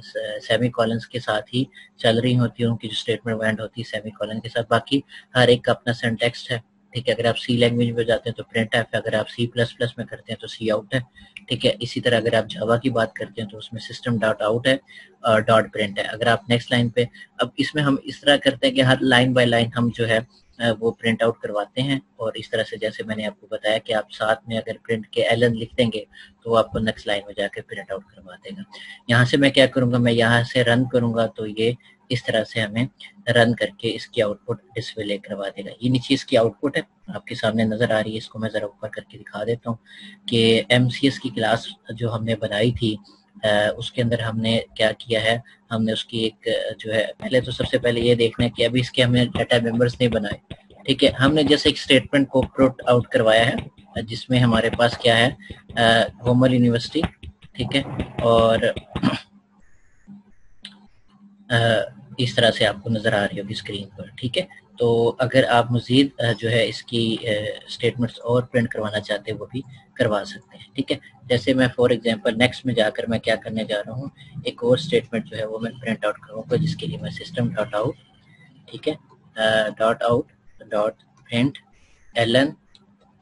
सेमी कॉलन्स के साथ ही चल रही होती है, उनकी जो स्टेटमेंट एंड होती है सेमी कॉलन के साथ। बाकी हर एक का अपना सिंटैक्स है, ठीक है। अगर आप सी लैंग्वेज में जाते हैं तो प्रिंट एफ है, अगर आप सी प्लस प्लस में करते हैं तो सी आउट है, ठीक है। इसी तरह अगर आप जावा की बात करते हैं तो उसमें सिस्टम डॉट आउट है और डॉट प्रिंट है। अगर आप नेक्स्ट लाइन पे, अब इसमें हम इस तरह करते हैं कि हर लाइन बाय लाइन हम जो है वो प्रिंट आउट करवाते हैं, और इस तरह से जैसे मैंने आपको बताया कि आप साथ में अगर प्रिंट के एल एन लिख देंगे तो आपको नेक्स्ट लाइन में जाकर प्रिंट आउट करवा देगा। यहाँ से मैं क्या करूंगा, मैं यहाँ से रन करूंगा तो ये इस तरह से हमें रन करके इसकी आउटपुट डिस्प्ले करवा देगा। ये नीचे इसकी आउटपुट है, आपके सामने नजर आ रही है। इसको मैं जरा ऊपर करके दिखा देता हूँ कि एमसीएस की क्लास जो हमने बनाई थी उसके अंदर हमने क्या किया है, हमने उसकी एक जो है, पहले तो सबसे पहले ये देखना है कि अभी इसके हमने डाटा मेंबर्स नहीं बनाए, ठीक है। हमने जैसे एक स्टेटमेंट को प्रिंट आउट करवाया है जिसमें हमारे पास क्या है, गोमल यूनिवर्सिटी, ठीक है, और इस तरह से आपको नजर आ रही होगी स्क्रीन पर, ठीक है। तो अगर आप मजीद जो है इसकी स्टेटमेंट्स और प्रिंट करवाना चाहते हैं वो भी करवा सकते हैं, ठीक है। जैसे मैं फॉर एग्जांपल नेक्स्ट में जाकर मैं क्या करने जा रहा हूँ, एक और स्टेटमेंट जो है वो मैं प्रिंट आउट करूँगा, जिसके लिए मैं सिस्टम डॉट आउट, ठीक है, dot out dot print L N,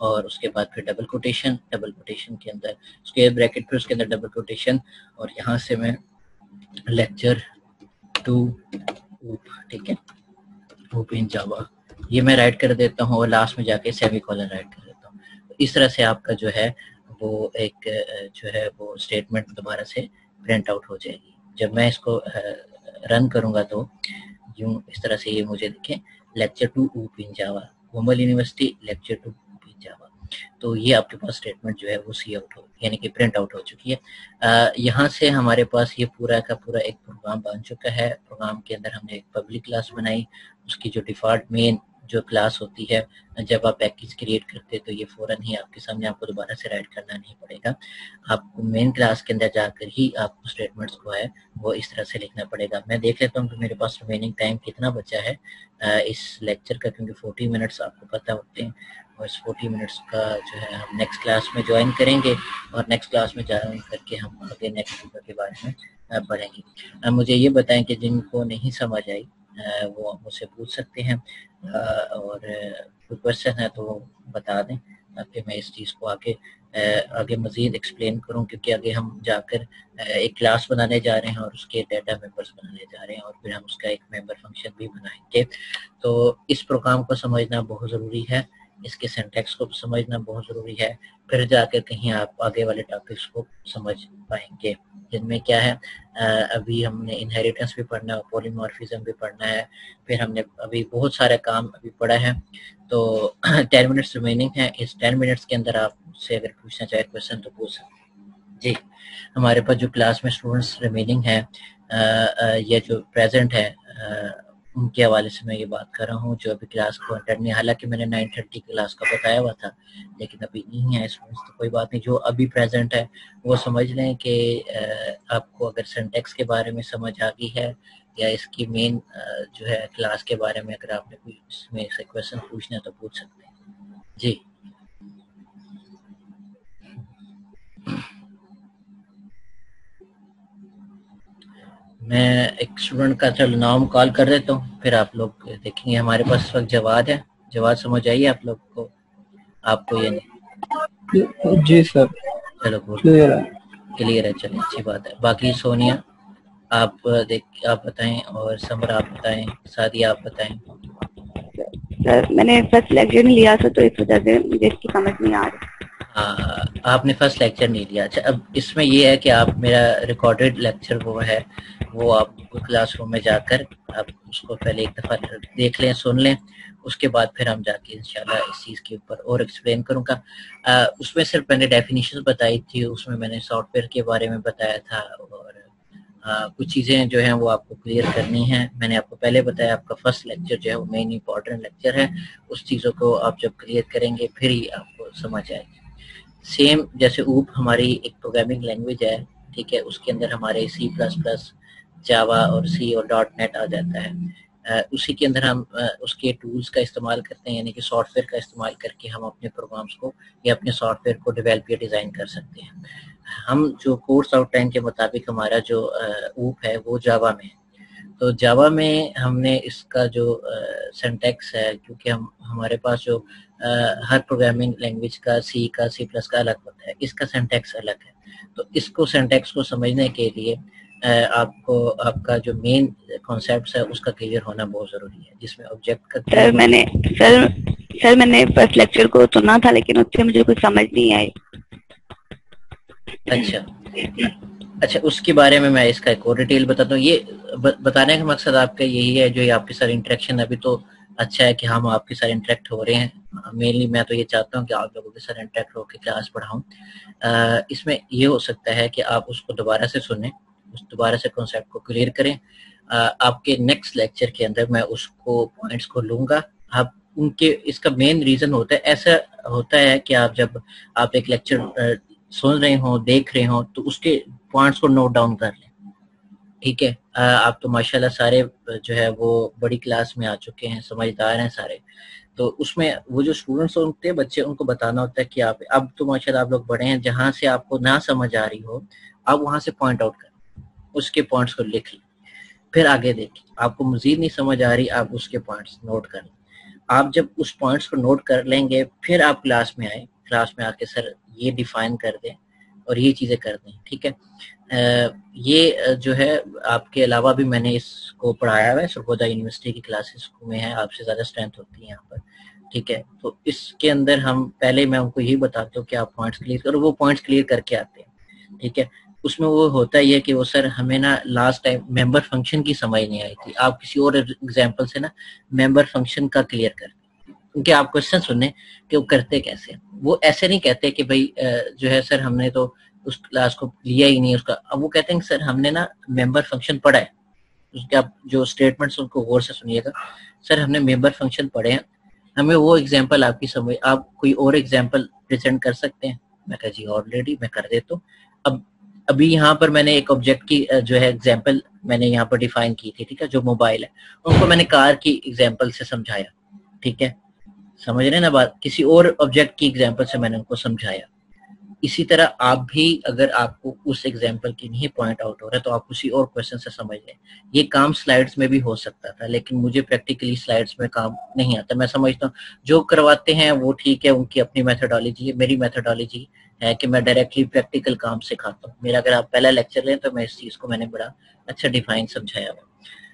और उसके बाद फिर डबल कोटेशन के अंदर स्क्वायर ब्रैकेट, फिर उसके अंदर डबल कोटेशन, और यहाँ से मैं लेक्चर टू ऊप, ठीक है, ऊप इन जावा, ये मैं राइट कर देता हूँ, और लास्ट में जाके सेमीकोलन राइट कर देता हूँ। तो इस तरह से आपका जो है वो एक जो है वो स्टेटमेंट दोबारा से प्रिंट आउट हो जाएगी। जब मैं इसको रन करूंगा तो यूं इस तरह से ये मुझे दिखे, लेक्चर टू ऊप इन जावा, गोमल यूनिवर्सिटी लेक्चर टू ऊप इन जावा। तो ये आपके पास स्टेटमेंट जो है वो सी आउट हो, यानी कि प्रिंट आउट हो चुकी है। यहाँ से हमारे पास ये पूरा का पूरा एक प्रोग्राम बन चुका है। प्रोग्राम के अंदर हमने एक पब्लिक क्लास बनाई, उसकी जो डिफॉल्ट मेन जो क्लास होती है, जब आप पैकेज क्रिएट करते हैं तो ये फौरन ही आपके सामने, आपको दोबारा से राइट करना नहीं पड़ेगा। आपको मेन क्लास के अंदर जाकर ही आपको स्टेटमेंट्स को है वो इस तरह से लिखना पड़ेगा। मैं देख लेता हूँ कि मेरे पास रिमेनिंग टाइम कितना बचा है इस लेक्चर का, क्योंकि 40 मिनट्स आपको पता होते हैं, और इस 40 मिनट्स का जो है हम नेक्स्ट क्लास में ज्वाइन करेंगे, और नेक्स्ट क्लास में ज्वाइन करके हम आगे नेक्स्ट वीडियो के बारे में पढ़ेंगे। मुझे ये बताएं कि जिनको नहीं समझ आई वो मुझसे पूछ सकते हैं, और कोई क्वेश्चन है तो बता दें, ताकि मैं इस चीज़ को आगे मज़ीद एक्सप्लेन करूं, क्योंकि आगे हम जाकर एक क्लास बनाने जा रहे हैं और उसके डाटा मेंबर्स बनाने जा रहे हैं, और फिर हम उसका एक मेंबर फंक्शन भी बनाएंगे। तो इस प्रोग्राम को समझना बहुत ज़रूरी है। इसके सिंटैक्स को समझना बहुत ज़रूरी है, फिर जाकर कहीं आप आगे वाले टॉपिक्स को समझ पाएंगे, जिनमें क्या है अभी हमने इनहेरिटेंस भी पढ़ना है, पॉलीमॉर्फिज्म भी पढ़ना है, फिर हमने अभी बहुत सारे काम अभी पढ़ा है। तो 10 मिनट्स रिमेनिंग है, इस 10 मिनट्स के अंदर आप मुझसे अगर पूछना चाहे क्वेश्चन तो पूछ सकते हैं जी। हमारे पास जो क्लास में स्टूडेंट्स रिमेनिंग है या जो प्रेजेंट है उनके हवाले से मैं ये बात कर रहा हूँ, जो अभी क्लास को अटेंड नहीं, हालांकि मैंने 9:30 क्लास का बताया हुआ था लेकिन अभी नहीं है स्टूडेंट्स, तो कोई बात नहीं, जो अभी प्रेजेंट है वो समझ लें कि आपको अगर सिंटैक्स के बारे में समझ आ गई है या इसकी मेन जो है क्लास के बारे में अगर आपने कोई इसमें से क्वेश्चन पूछना है तो पूछ सकते हैं जी। मैं एक स्टूडेंट का चलो नाम कॉल कर देता हूँ, फिर आप लोग देखेंगे। हमारे पास इस वक्त जवाद है, जवाद समझ आइए आप लोग को, आपको ये नहीं? जी सर, चलो गुड, क्लियर है। क्लियर है, चलिए अच्छी बात है। बाकी सोनिया आप आप बताएं, और समर आप बताएं, सादिया आप बताएं। सर मैंने फर्स्ट लेक्चर नहीं लिया था तो इस वजह से मुझे इसकी समझ नहीं आ रही। आपने फर्स्ट लेक्चर नहीं लिया? अच्छा, अब इसमें ये है कि आप मेरा रिकॉर्डेड लेक्चर वो है, वो आप क्लासरूम में जाकर आप उसको पहले एक दफ़ा देख लें, सुन लें, उसके बाद फिर हम जाके इंशाल्लाह इस चीज़ के ऊपर और एक्सप्लेन करूँगा। उसमें सिर्फ मैंने डेफिनेशन बताई थी, उसमें मैंने सॉफ्टवेयर के बारे में बताया था, और कुछ चीज़ें जो हैं वो आपको क्लियर करनी है। मैंने आपको पहले बताया आपका फर्स्ट लेक्चर जो है वो मेन इंपॉर्टेंट लेक्चर है, उस चीज़ों को आप जब क्लियर करेंगे फिर ही आपको समझ आएगी। सेम जैसे ऊप हमारी एक प्रोग्रामिंग लैंग्वेज है, ठीक है, उसके अंदर हमारे C++, जावा और C और .NET आ जाता है। उसी के अंदर हम उसके टूल्स का इस्तेमाल करते हैं, यानी कि सॉफ्टवेयर का इस्तेमाल करके हम अपने प्रोग्राम्स को या अपने सॉफ्टवेयर को डेवलप या डिज़ाइन कर सकते हैं। हम जो कोर्स आउटलाइन के मुताबिक हमारा जो ऊप है वो जावा में है, तो जावा में हमने इसका जो सिंटैक्स है, क्योंकि हम हमारे पास जो हर प्रोग्रामिंग लैंग्वेज का C प्लस का अलग होता है, इसका सिंटैक्स अलग है, तो इसको सिंटैक्स को समझने के लिए आपको आपका जो मेन कॉन्सेप्ट है उसका क्लियर होना बहुत जरूरी है, जिसमें ऑब्जेक्ट का सर मैंने फर्स्ट लेक्चर को सुना था लेकिन उससे मुझे कुछ समझ नहीं आई। अच्छा, उसके बारे में मैं इसका एक और डिटेल बताता हूँ। ये बताने का मकसद आपका यही है, जो ये आपके साथ इंटरेक्शन अभी तो अच्छा है कि हम आपके साथ इंटरेक्ट हो रहे हैं, मेनली मैं तो ये चाहता हूँ कि आप लोगों के साथ इंटरेक्ट होकर क्लास पढ़ाऊँ। इसमें ये हो सकता है कि आप उसको दोबारा से सुनें, उस दोबारा से कॉन्सेप्ट को क्लियर करें। आपके नेक्स्ट लेक्चर के अंदर मैं उसको पॉइंट्स को लूँगा। आप उनके इसका मेन रीज़न होता है, ऐसा होता है कि आप जब आप एक लेक्चर सुन रहे हो, देख रहे हो, तो उसके पॉइंट्स को नोट डाउन कर लें, ठीक है। आप तो माशाल्लाह सारे जो है वो बड़ी क्लास में आ चुके हैं, समझदार हैं सारे, तो उसमें वो जो स्टूडेंट्स होते हैं, बच्चे, उनको बताना होता है कि आप अब तो माशाल्लाह आप लोग बड़े हैं, जहाँ से आपको ना समझ आ रही हो आप वहाँ से पॉइंट आउट करें, उसके पॉइंट्स को लिख लें, फिर आगे देखें। आपको मजीद नहीं समझ आ रही, आप उसके पॉइंट्स नोट कर लें। आप जब उस पॉइंट्स को नोट कर लेंगे फिर आप क्लास में आए, क्लास में आके सर ये डिफाइन कर दें और ये चीज़ें कर दें, ठीक है। ये जो है आपके अलावा भी मैंने इसको पढ़ाया हुआ है, सरगोदा यूनिवर्सिटी की क्लासेस में है, आपसे ज़्यादा स्ट्रेंथ होती है यहाँ पर, ठीक है। तो इसके अंदर हम पहले मैं उनको यही बताता हूँ कि आप पॉइंट्स क्लियर करो, वो पॉइंट्स क्लियर करके आते हैं, ठीक है। उसमें वो होता ही है कि वो सर हमें ना लास्ट टाइम मेंबर फंक्शन की समझ नहीं आई थी, आप किसी और एग्जांपल से ना मेंबर फंक्शन का क्लियर कर, क्योंकि आप क्वेश्चन सुने कि वो करते कैसे, वो ऐसे नहीं कहते कि भाई जो है सर हमने तो उस क्लास को लिया ही नहीं उसका, अब वो कहते हैं सर हमने ना मेंबर फंक्शन पढ़ा है, उसके आप जो स्टेटमेंट्स उनको गौर से सुनिएगा, सर हमने मेंबर फंक्शन पढ़े हैं, हमें वो एग्जांपल आपकी समझ, आप कोई और एग्जांपल प्रेजेंट कर सकते हैं? मैं कहा जी ऑलरेडी मैं कर देता हूँ। अब अभी यहाँ पर मैंने एक ऑब्जेक्ट की जो है एग्जांपल मैंने यहाँ पर डिफाइन की थी, ठीक है, जो मोबाइल है, उनको मैंने कार की एग्जांपल से समझाया, ठीक है, समझ रहे हैं ना बात, किसी और ऑब्जेक्ट की एग्जांपल से मैंने उनको समझाया। इसी तरह आप भी अगर आपको उस एग्जांपल की नहीं पॉइंट आउट हो रहा है तो आप उसी और क्वेश्चन से समझ लें। ये काम स्लाइड्स में भी हो सकता था, लेकिन मुझे प्रैक्टिकली स्लाइड्स में काम नहीं आता। मैं समझता हूँ जो करवाते हैं वो ठीक है, उनकी अपनी मेथोडोलॉजी है, मेरी मेथोडोलॉजी है कि मैं डायरेक्टली प्रैक्टिकल काम सिखाता हूँ। मेरा अगर आप पहला लेक्चर लें तो मैं इस चीज़ को मैंने बड़ा अच्छा डिफाइन समझाया हुआ।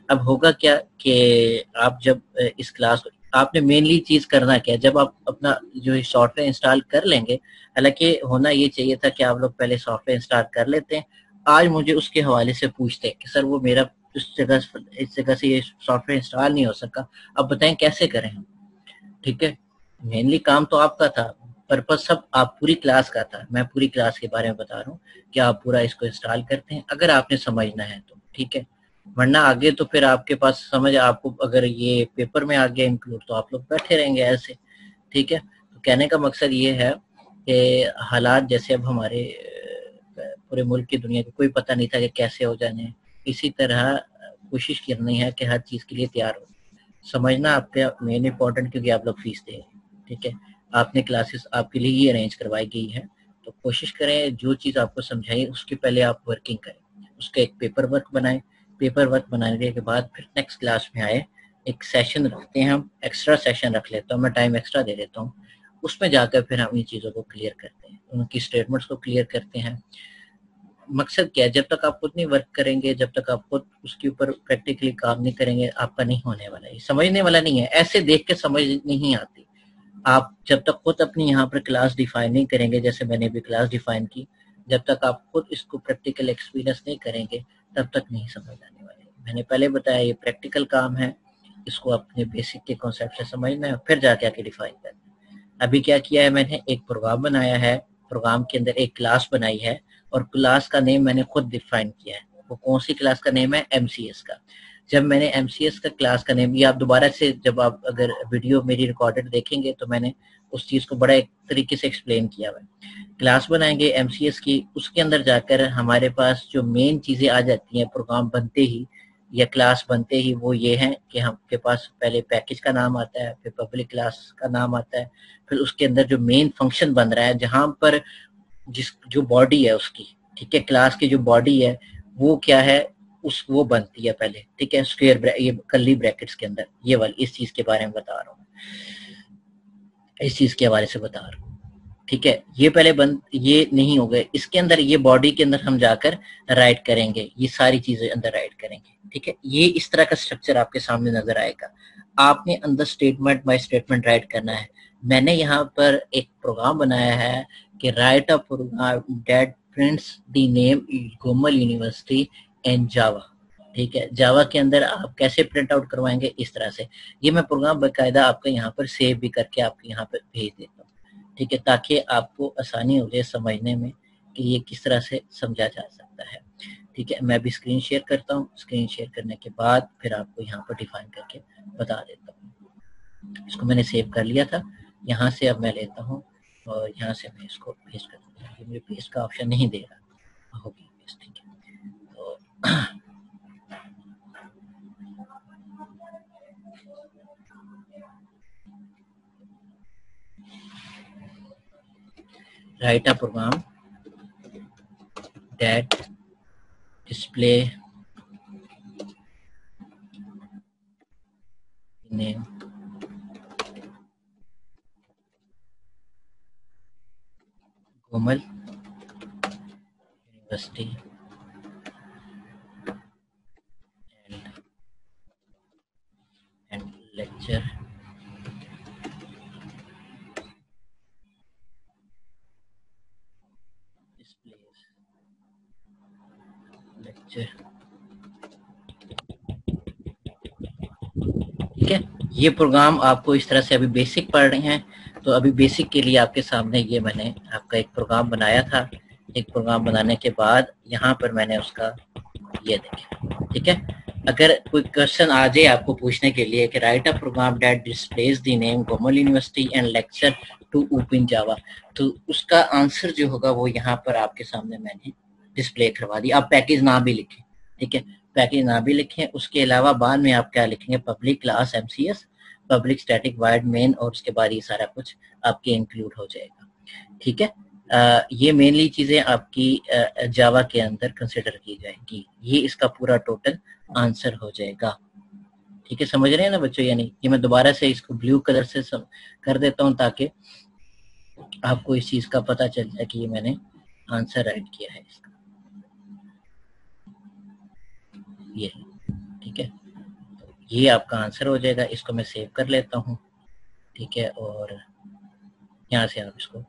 अब होगा क्या कि आप जब इस क्लास आपने मेनली चीज करना क्या है, जब आप अपना जो सॉफ्टवेयर इंस्टॉल कर लेंगे, हालांकि होना ये चाहिए था कि आप लोग पहले सॉफ्टवेयर इंस्टॉल कर लेते हैं, आज मुझे उसके हवाले से पूछते हैं कि सर वो मेरा इस जगह से ये सॉफ्टवेयर इंस्टॉल नहीं हो सका, अब बताएं कैसे करें हम। ठीक है, मेनली काम तो आपका था, पर्पज सब आप पूरी क्लास का था, मैं पूरी क्लास के बारे में बता रहा हूँ कि आप पूरा इसको इंस्टॉल करते हैं अगर आपने समझना है तो, ठीक है, वरना आगे तो फिर आपके पास समझ, आपको अगर ये पेपर में आ गया इंक्लूड तो आप लोग बैठे रहेंगे ऐसे। ठीक है, तो कहने का मकसद ये है कि हालात जैसे अब हमारे पूरे मुल्क की दुनिया को कोई पता नहीं था कि कैसे हो जाने, इसी तरह कोशिश करनी है कि हर चीज के लिए तैयार हो। समझना आपके मेन इंपॉर्टेंट, क्योंकि आप लोग फीस दे रहे हैं। ठीक है, आपने क्लासेस आपके लिए ही अरेंज करवाई गई है, तो कोशिश करें जो चीज़ आपको समझाई उसके पहले आप वर्किंग करें, उसका एक पेपर वर्क बनाएं, पेपर वर्क बनाने के बाद फिर नेक्स्ट क्लास में आए, एक सेशन रखते हैं, हम एक्स्ट्रा सेशन रख लेता हूँ, मैं टाइम एक्स्ट्रा दे देता हूँ, उसमें जाकर फिर हम इन चीज़ों को क्लियर करते हैं, उनकी स्टेटमेंट्स को क्लियर करते हैं। मकसद क्या है, जब तक आप खुद नहीं वर्क करेंगे, जब तक आप खुद उसके ऊपर प्रैक्टिकली काम नहीं करेंगे, आपका नहीं होने वाला है, समझने वाला नहीं है, ऐसे देख के समझ नहीं आती। आप जब तक खुद अपनी यहाँ पर क्लास डिफाइन नहीं करेंगे, जैसे मैंने भी क्लास डिफाइन की, जब तक आप खुद इसको प्रैक्टिकल एक्सपीरियंस नहीं करेंगे तब तक नहीं समझ आने वाले। मैंने पहले बताया ये प्रैक्टिकल काम है, इसको अपने बेसिक के कॉन्सेप्ट से समझना है, फिर जाके आके डिफाइन करना है। अभी क्या किया है, मैंने एक प्रोग्राम बनाया है, प्रोग्राम के अंदर एक क्लास बनाई है और क्लास का नेम मैंने खुद डिफाइन किया है। वो कौन सी क्लास का नेम है, एमसीएस का। जब मैंने एमसीएस का क्लास का नेम, ये आप दोबारा से जब आप अगर वीडियो मेरी रिकॉर्डेड देखेंगे तो मैंने उस चीज को बड़ा एक तरीके से एक्सप्लेन किया हुआ है। क्लास बनाएंगे एमसीएस की, उसके अंदर जाकर हमारे पास जो मेन चीजें आ जाती हैं प्रोग्राम बनते ही या क्लास बनते ही, वो ये है कि हमके पास पहले पैकेज का नाम आता है, फिर पब्लिक क्लास का नाम आता है, फिर उसके अंदर जो मेन फंक्शन बन रहा है, जहां पर जिस जो बॉडी है उसकी, ठीक है, क्लास की जो बॉडी है वो क्या है, उस वो बनती है पहले, ठीक है, स्क्वायर ये कर्ली ब्रैकेट्स के अंदर, ये वाली इस चीज के बारे में बता रहा हूँ, इस चीज के हवाले से बता रहा हूँ। ठीक है, ये पहले बंद, ये नहीं हो गए, इसके अंदर ये बॉडी के अंदर हम जाकर राइट करेंगे, ये सारी चीजें अंदर राइट करेंगे। ठीक है, ये इस तरह का स्ट्रक्चर आपके सामने नजर आएगा। आपने अंदर स्टेटमेंट बाय स्टेटमेंट राइट करना है। मैंने यहाँ पर एक प्रोग्राम बनाया है कि write a program that prints the name Gomal university and Java. ठीक है, जावा के अंदर आप कैसे प्रिंट आउट करवाएंगे, इस तरह से। ये मैं प्रोग्राम बाकायदा आपका यहाँ पर सेव भी करके आपको यहाँ पर भेज देता हूँ। ठीक है, ताकि आपको आसानी हो जाए समझने में कि ये किस तरह से समझा जा सकता है। ठीक है, मैं भी स्क्रीन शेयर करता हूँ, स्क्रीन शेयर करने के बाद फिर आपको यहाँ पर डिफाइन करके बता देता हूँ। इसको मैंने सेव कर लिया था, यहाँ से अब मैं लेता हूँ और यहाँ से मैं इसको पेस्ट कर दूँगा। ये मुझे पेस्ट का ऑप्शन नहीं दे रहा, होगी पेस्ट। ठीक है, तो write a program that display name Komal University and lecture displays lecture। ठीक है, ये प्रोग्राम आपको इस तरह से, अभी बेसिक पढ़ रहे हैं तो अभी बेसिक के लिए आपके सामने ये मैंने आपका एक प्रोग्राम बनाया था। एक प्रोग्राम बनाने के बाद यहाँ पर मैंने उसका ये देखें। ठीक है, अगर कोई क्वेश्चन आ जाए आपको पूछने के लिए कि write a program that displays the name Gomal university and lecture to open Java, तो उसका आंसर जो होगा वो यहाँ पर आपके सामने मैंने डिस्प्ले करवा दी। आप पैकेज ना भी लिखें, ठीक है, पैकेज ना भी लिखें, उसके अलावा बाद में आप क्या लिखेंगे, public class MCS, public static wide main, और उसके बाद ये सारा कुछ आपके इंक्लूड हो जाएगा। ठीक है, ये मेनली चीजें आपकी जावा के अंदर कंसिडर की जाएंगी, ये इसका पूरा टोटल आंसर हो जाएगा। ठीक है, समझ रहे हैं ना बच्चों या नहीं? ये मैं दोबारा से इसको ब्लू कलर से कर देता हूँ ताकि आपको इस चीज का पता चल जाए कि ये मैंने आंसर राइट किया है इसका, ये। ठीक है, तो ये आपका आंसर हो जाएगा। इसको मैं सेव कर लेता हूँ ठीक है, और यहाँ से आप इसको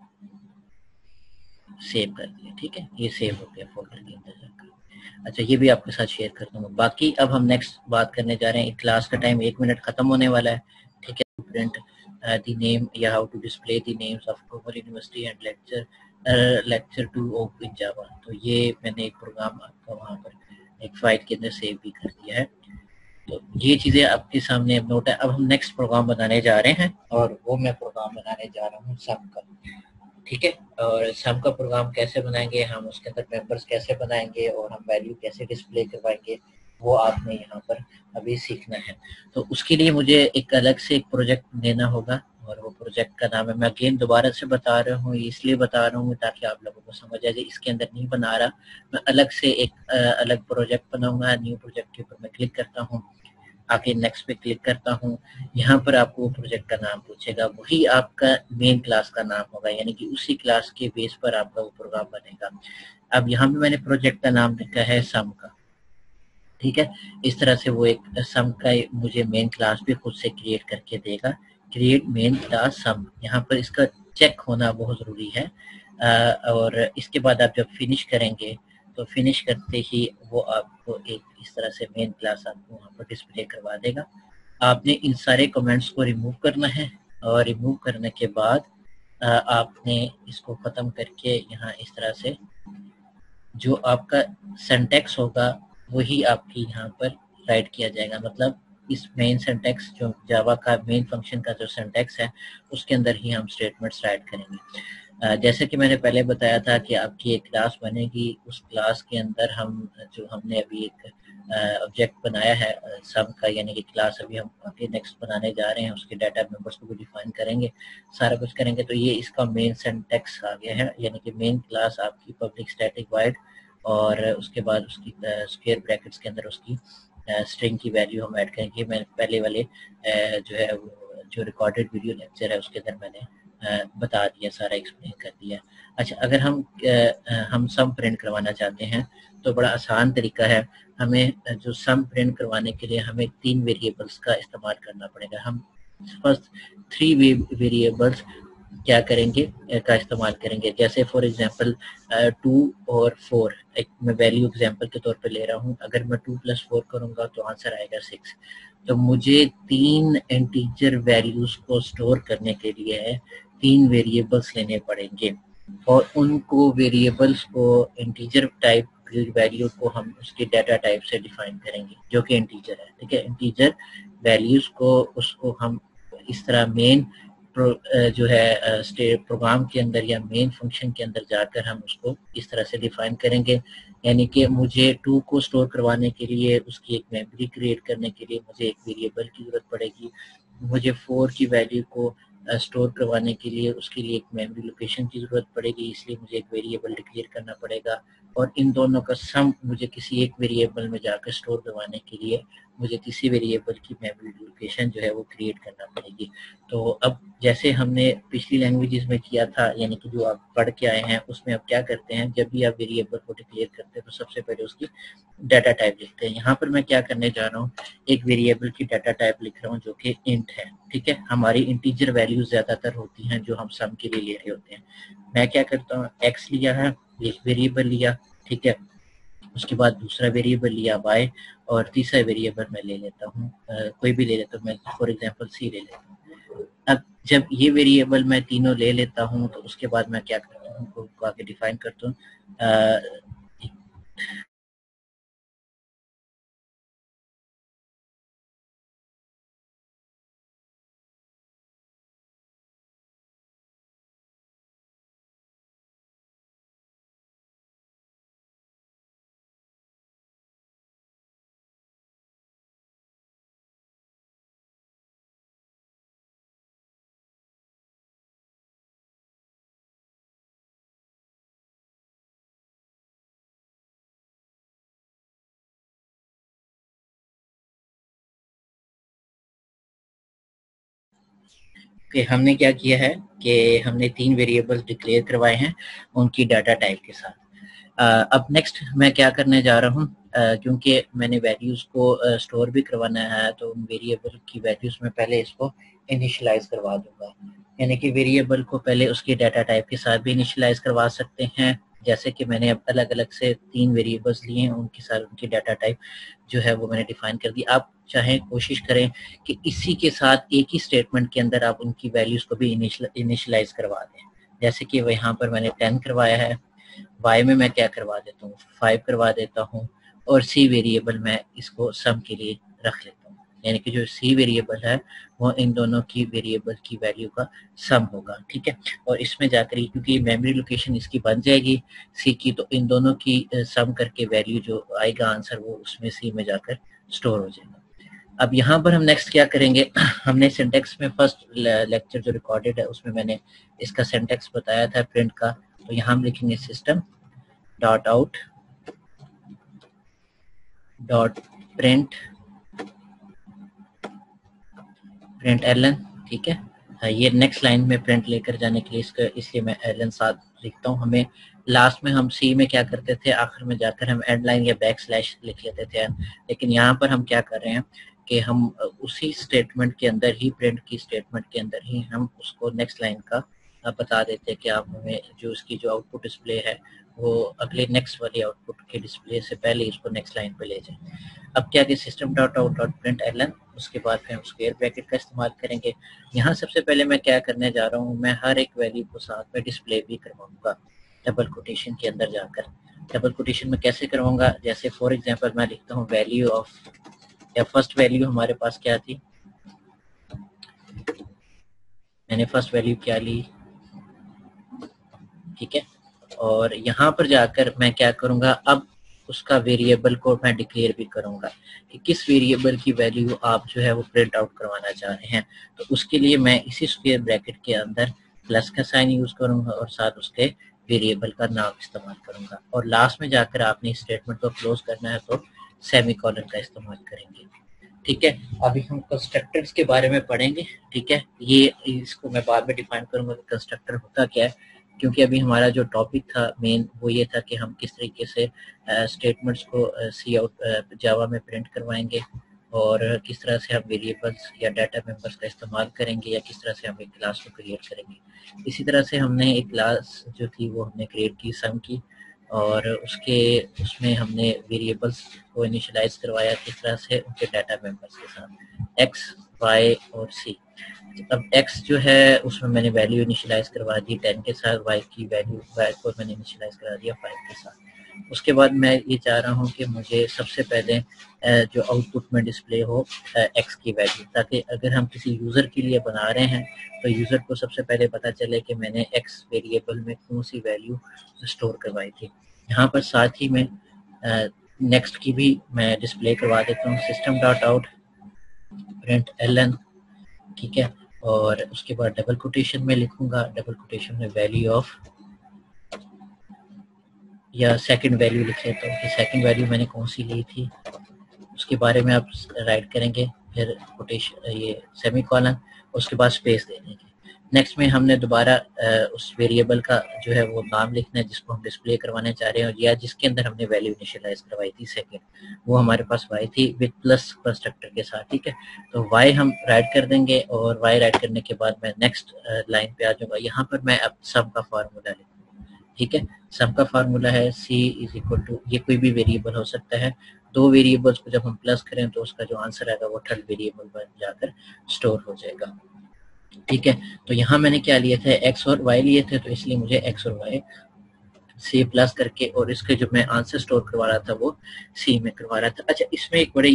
सेव कर दिया। ठीक है, ये सेव हो गया फोल्डर के अंदर जाकर। अच्छा, ये भी आपके साथ शेयर कर दूंगा। बाकी अब हम नेक्स्ट बात करने जा रहे हैं। क्लास का टाइम 1 मिनट खत्म होने वाला है। ठीक है, प्रिंट द नेम या how to display the names of global university and lecture 2 of in Java. तो ये मैंने एक प्रोग्राम आपका वहाँ पर एक फाइल के अंदर सेव भी कर दिया है। तो ये चीजें आपके सामने अब नोट है। अब हम नेक्स्ट प्रोग्राम बनाने जा रहे हैं, और वो मैं प्रोग्राम बनाने जा रहा हूँ सम का। ठीक है, और सम का प्रोग्राम कैसे बनाएंगे हम, उसके अंदर मेंबर्स कैसे बनाएंगे और हम वैल्यू कैसे डिस्प्ले करवाएंगे, वो आपने यहाँ पर अभी सीखना है। तो उसके लिए मुझे एक अलग से एक प्रोजेक्ट देना होगा, और वो प्रोजेक्ट का नाम है, मैं अगेन दोबारा से बता रहा हूँ, इसलिए बता रहा हूँ ताकि आप लोगों को समझ आ जाए। इसके अंदर नहीं बना रहा, मैं अलग से एक अलग प्रोजेक्ट बनाऊंगा। न्यू प्रोजेक्ट के ऊपर मैं क्लिक करता हूँ, आके नेक्स्ट पे क्लिक करता हूँ। यहाँ पर आपको वो प्रोजेक्ट का नाम पूछेगा, वही आपका मेन क्लास का नाम होगा, यानी कि उसी क्लास के बेस पर आपका वो प्रोग्राम बनेगा। अब यहाँ पे मैंने प्रोजेक्ट का नाम लिखा है सम का। ठीक है, इस तरह से वो एक सम का मुझे मेन क्लास भी खुद से क्रिएट करके देगा। क्रिएट मेन क्लास सम, यहाँ पर इसका चेक होना बहुत ज़रूरी है। और इसके बाद आप जब फिनिश करेंगे तो फिनिश करते ही वो आपको एक इस तरह से मेन क्लास आपको वहाँ पर डिस्प्ले करवा देगा। आपने इन सारे कमेंट्स को रिमूव करना है, और रिमूव करने के बाद आपने इसको ख़त्म करके यहाँ इस तरह से जो आपका सिंटैक्स होगा वही आपकी यहाँ पर राइट किया जाएगा। मतलब इस मेन सिंटैक्स जो जावा का मेन फंक्शन का जो सिंटैक्स है उसके अंदर ही हम स्टेटमेंट्स राइट करेंगे। जैसे कि मैंने पहले बताया था कि आपकी एक क्लास बनेगी, उस क्लास के अंदर हम जो हमने अभी एक ऑब्जेक्ट बनाया है सम का, यानी कि क्लास अभी हम आगे नेक्स्ट बनाने जा रहे हैं, उसके डाटा मेंबर्स को भी डिफाइन करेंगे, सारा कुछ करेंगे। तो ये इसका मेन सिंटैक्स आ गया है, यानी कि मेन क्लास आपकी पब्लिक स्टैटिक वाइड, और उसके बाद उसकी स्क्वायर ब्रैकेट्स के अंदर उसकी स्ट्रिंग की वैल्यू हम ऐड करेंगे। मैंने पहले वाले जो है जो रिकॉर्डेड वीडियो लेक्चर है उसके अंदर मैंने बता दिया, सारा एक्सप्लेन कर दिया। अच्छा, अगर हम सम प्रिंट करवाना चाहते हैं तो बड़ा आसान तरीका है। हमें जो सम प्रिंट करवाने के लिए हमें 3 वेरिएबल्स का इस्तेमाल करना पड़ेगा। हम फर्स्ट 3 वेरिएबल्स क्या करेंगे का इस्तेमाल करेंगे। जैसे फॉर एग्जांपल 2 और 4, एक मैं वैल्यू एग्जांपल के तौर पे ले रहा हूँ। अगर मैं 2 + 4 करूँगा तो आंसर आएगा 6। तो मुझे 3 इंटीजर वैल्यूज को स्टोर करने के लिए 3 वेरिएबल्स लेने पड़ेंगे, और उनको वेरिएबल्स को इंटीजर टाइप वैल्यू को हम उसके डाटा टाइप से डिफाइन करेंगे जो कि इंटीजर है। ठीक है, इंटीजर वैल्यूज को उसको हम इस तरह मेन जो है प्रोग्राम के अंदर या मेन फंक्शन के अंदर जाकर हम उसको इस तरह से डिफाइन करेंगे। यानी कि मुझे 2 को स्टोर करवाने के लिए उसकी एक मेमोरी क्रिएट करने के लिए मुझे एक वेरिएबल की जरूरत पड़ेगी। मुझे 4 की वैल्यू को स्टोर करवाने के लिए उसके लिए एक मेमोरी लोकेशन की जरूरत पड़ेगी, इसलिए मुझे एक वेरिएबल डिक्लेयर करना पड़ेगा। और इन दोनों का सम मुझे किसी एक वेरिएबल में जाकर स्टोर करवाने के लिए मुझे किसी वेरिएबल की मेमोरी लोकेशन जो है वो क्रिएट करना पड़ेगी। तो अब जैसे हमने पिछली लैंग्वेजेस में किया था, यानी कि जो आप पढ़ के आए हैं, उसमें आप क्या करते हैं, जब भी आप वेरिएबल को डिक्लेयर करते हैं तो सबसे पहले उसकी डाटा टाइप लिखते हैं। यहाँ पर मैं क्या करने जा रहा हूँ, एक वेरिएबल की डाटा टाइप लिख रहा हूँ जो कि इंट है। ठीक है, हमारी इंटीजर वैल्यूज ज्यादातर होती हैं जो हम सम के लिए ले रहे होते हैं। मैं क्या करता हूँ, एक्स लिया है, एक वेरिएबल लिया, ठीक है, उसके बाद दूसरा वेरिएबल लिया y, और तीसरा वेरिएबल मैं ले लेता हूँ कोई भी ले लेता हूँ, मैं फॉर एग्जांपल c ले लेता हूँ। अब जब ये वेरिएबल मैं तीनों ले लेता हूँ तो उसके बाद मैं क्या करता हूँ, उनको आगे डिफाइन करता हूँ। कि हमने क्या किया है कि हमने 3 वेरिएबल्स डिक्लेयर करवाए हैं उनकी डाटा टाइप के साथ। अब नेक्स्ट मैं क्या करने जा रहा हूँ, क्योंकि मैंने वैल्यूज़ को स्टोर भी करवाना है, तो वेरिएबल की वैल्यूज़ में पहले इसको इनिशियलाइज करवा दूंगा। यानी कि वेरिएबल को पहले उसके डाटा टाइप के साथ भी इनिशियलाइज करवा सकते हैं, जैसे कि मैंने अब अलग अलग से 3 वेरिएबल्स लिए हैं, उनके साथ उनकी डाटा टाइप जो है वो मैंने डिफाइन कर दी। आप चाहें कोशिश करें कि इसी के साथ एक ही स्टेटमेंट के अंदर आप उनकी वैल्यूज को भी इनिशियलाइज करवा दें। जैसे कि यहाँ पर मैंने 10 करवाया है, y में मैं क्या करवा देता हूँ, 5 करवा देता हूँ, और c वेरिएबल मैं इसको सम के लिए रख लेता हूँ। यानी कि जो c वेरिएबल है वो इन दोनों की वेरिएबल की वैल्यू का सम होगा, ठीक है। और इसमें जाकर क्योंकि मेमोरी लोकेशन इसकी बन जाएगी c की, तो इन दोनों की सम करके वैल्यू जो आएगा आंसर वो उसमें c में जाकर स्टोर हो जाएगा। अब यहाँ पर हम नेक्स्ट क्या करेंगे, हमने सिंटेक्स में फर्स्ट लेक्चर जो रिकॉर्डेड है उसमें मैंने इसका सिंटेक्स बताया था प्रिंट का। तो यहाँ हम लिखेंगे system dot out dot print L N, ठीक है। ये नेक्स्ट लाइन में प्रिंट लेकर जाने के लिए इसका, इसलिए मैं एलन साथ लिखता हूँ। हमें लास्ट में हम सी में क्या करते थे, आखिर में जाकर हम एंड लाइन या बैक स्लैश लिख लेते थे, लेकिन यहाँ पर हम क्या कर रहे हैं कि हम उसी स्टेटमेंट के अंदर ही, प्रिंट की स्टेटमेंट के अंदर ही हम उसको नेक्स्ट लाइन का बता देते हैं कि आप हमें जो इसकी जो आउटपुट डिस्प्ले है वो अगले नेक्स्ट वाली आउटपुट के डिस्प्ले से पहले इसको नेक्स्ट लाइन पे ले जाए। अब क्या कि system dot out dot print L N, उसके बाद फिर हम स्क्वायर ब्रैकेट का इस्तेमाल करेंगे। यहाँ सबसे पहले मैं क्या करने जा रहा हूँ, मैं हर एक वैल्यू को साथ में डिस्प्ले भी करवाऊंगा डबल कोटेशन के अंदर जाकर। डबल कोटेशन में कैसे करवाऊंगा, जैसे फॉर एग्जांपल मैं लिखता हूँ वैल्यू ऑफ, या फर्स्ट वैल्यू हमारे पास क्या थी, मैंने फर्स्ट वैल्यू क्या ली, ठीक है। और यहाँ पर जाकर मैं क्या करूंगा, अब उसका वेरिएबल को मैं डिक्लेयर भी करूंगा कि किस वेरिएबल की वैल्यू आप जो है वो प्रिंट आउट करवाना चाह रहे हैं। तो उसके लिए मैं इसी स्क्वायर ब्रैकेट के अंदर प्लस का साइन यूज करूंगा और साथ उसके वेरिएबल का नाम इस्तेमाल करूंगा, और लास्ट में जाकर आपने इस स्टेटमेंट को क्लोज करना है तो सेमीकोलन का इस्तेमाल करेंगे, ठीक है। अभी हम कंस्ट्रक्टर्स के बारे में पढ़ेंगे, ठीक है। ये इसको मैं बाद में डिफाइन करूंगा कि कंस्ट्रक्टर होता क्या है, क्योंकि अभी हमारा जो टॉपिक था मेन वो ये था कि हम किस तरीके से स्टेटमेंट्स को सी आउट जावा में प्रिंट करवाएंगे, और किस तरह से हम वेरिएबल्स या डाटा मेंबर्स का इस्तेमाल करेंगे, या किस तरह से हम एक क्लास को क्रिएट करेंगे। इसी तरह से हमने एक क्लास जो थी वो हमने क्रिएट की सम की, और उसमें हमने वेरिएबल्स को इनिशियलाइज करवाया किस तरह से, उनके डाटा मेंबर्स के साथ एक्स, वाई और सी। अब x जो है उसमें मैंने वैल्यू इनिशियलाइज करवा दी 10 के साथ, y की वैल्यू y को मैंने इनिशियलाइज करा दिया 5 के साथ। उसके बाद मैं ये चाह रहा हूँ कि मुझे सबसे पहले जो आउटपुट में डिस्प्ले हो x की वैल्यू, ताकि अगर हम किसी यूज़र के लिए बना रहे हैं तो यूज़र को सबसे पहले पता चले कि मैंने x वेरिएबल में कौन सी वैल्यू स्टोर करवाई थी। यहाँ पर साथ ही में नेक्स्ट की भी मैं डिस्प्ले करवा देता हूँ, system dot out print L N, ठीक है। और उसके बाद डबल कोटेशन में लिखूंगा, डबल कोटेशन में वैल्यू ऑफ, या सेकंड वैल्यू लिख लेता हूँ कि सेकंड वैल्यू मैंने कौन सी ली थी, उसके बारे में आप राइट करेंगे, फिर कोटेशन ये सेमीकोलन, उसके बाद स्पेस दे देंगे। नेक्स्ट में हमने दोबारा उस वेरिएबल का जो है वो नाम लिखना है जिसको हम डिस्प्ले करवाने चाह रहे हैं, या जिसके अंदर हमने वैल्यू इनिशियलाइज करवाई थी सेकंड, वो हमारे पास y थी विद प्लस कंस्ट्रक्टर के साथ, ठीक है। तो y हम राइट कर देंगे, और y राइट करने के बाद मैं नेक्स्ट लाइन पे आ जाऊंगा। यहाँ पर मैं अब सम का फार्मूला लिखूंगा, ठीक है। सम का फार्मूला है c इज इक्वल टू, ये कोई भी वेरिएबल हो सकता है, दो वेरिएबल्स को जब हम प्लस करें तो उसका जो आंसर आएगा वो थर्ड वेरिएबल बन जाकर स्टोर हो जाएगा, ठीक है। तो यहाँ मैंने क्या लिए थे, x और y लिए थे, तो इसलिए मुझे x और y से प्लस करके, और इसके जो मैं आंसर स्टोर करवा रहा था वो सी में करवा रहा था। अच्छा, इसमें एक बड़ी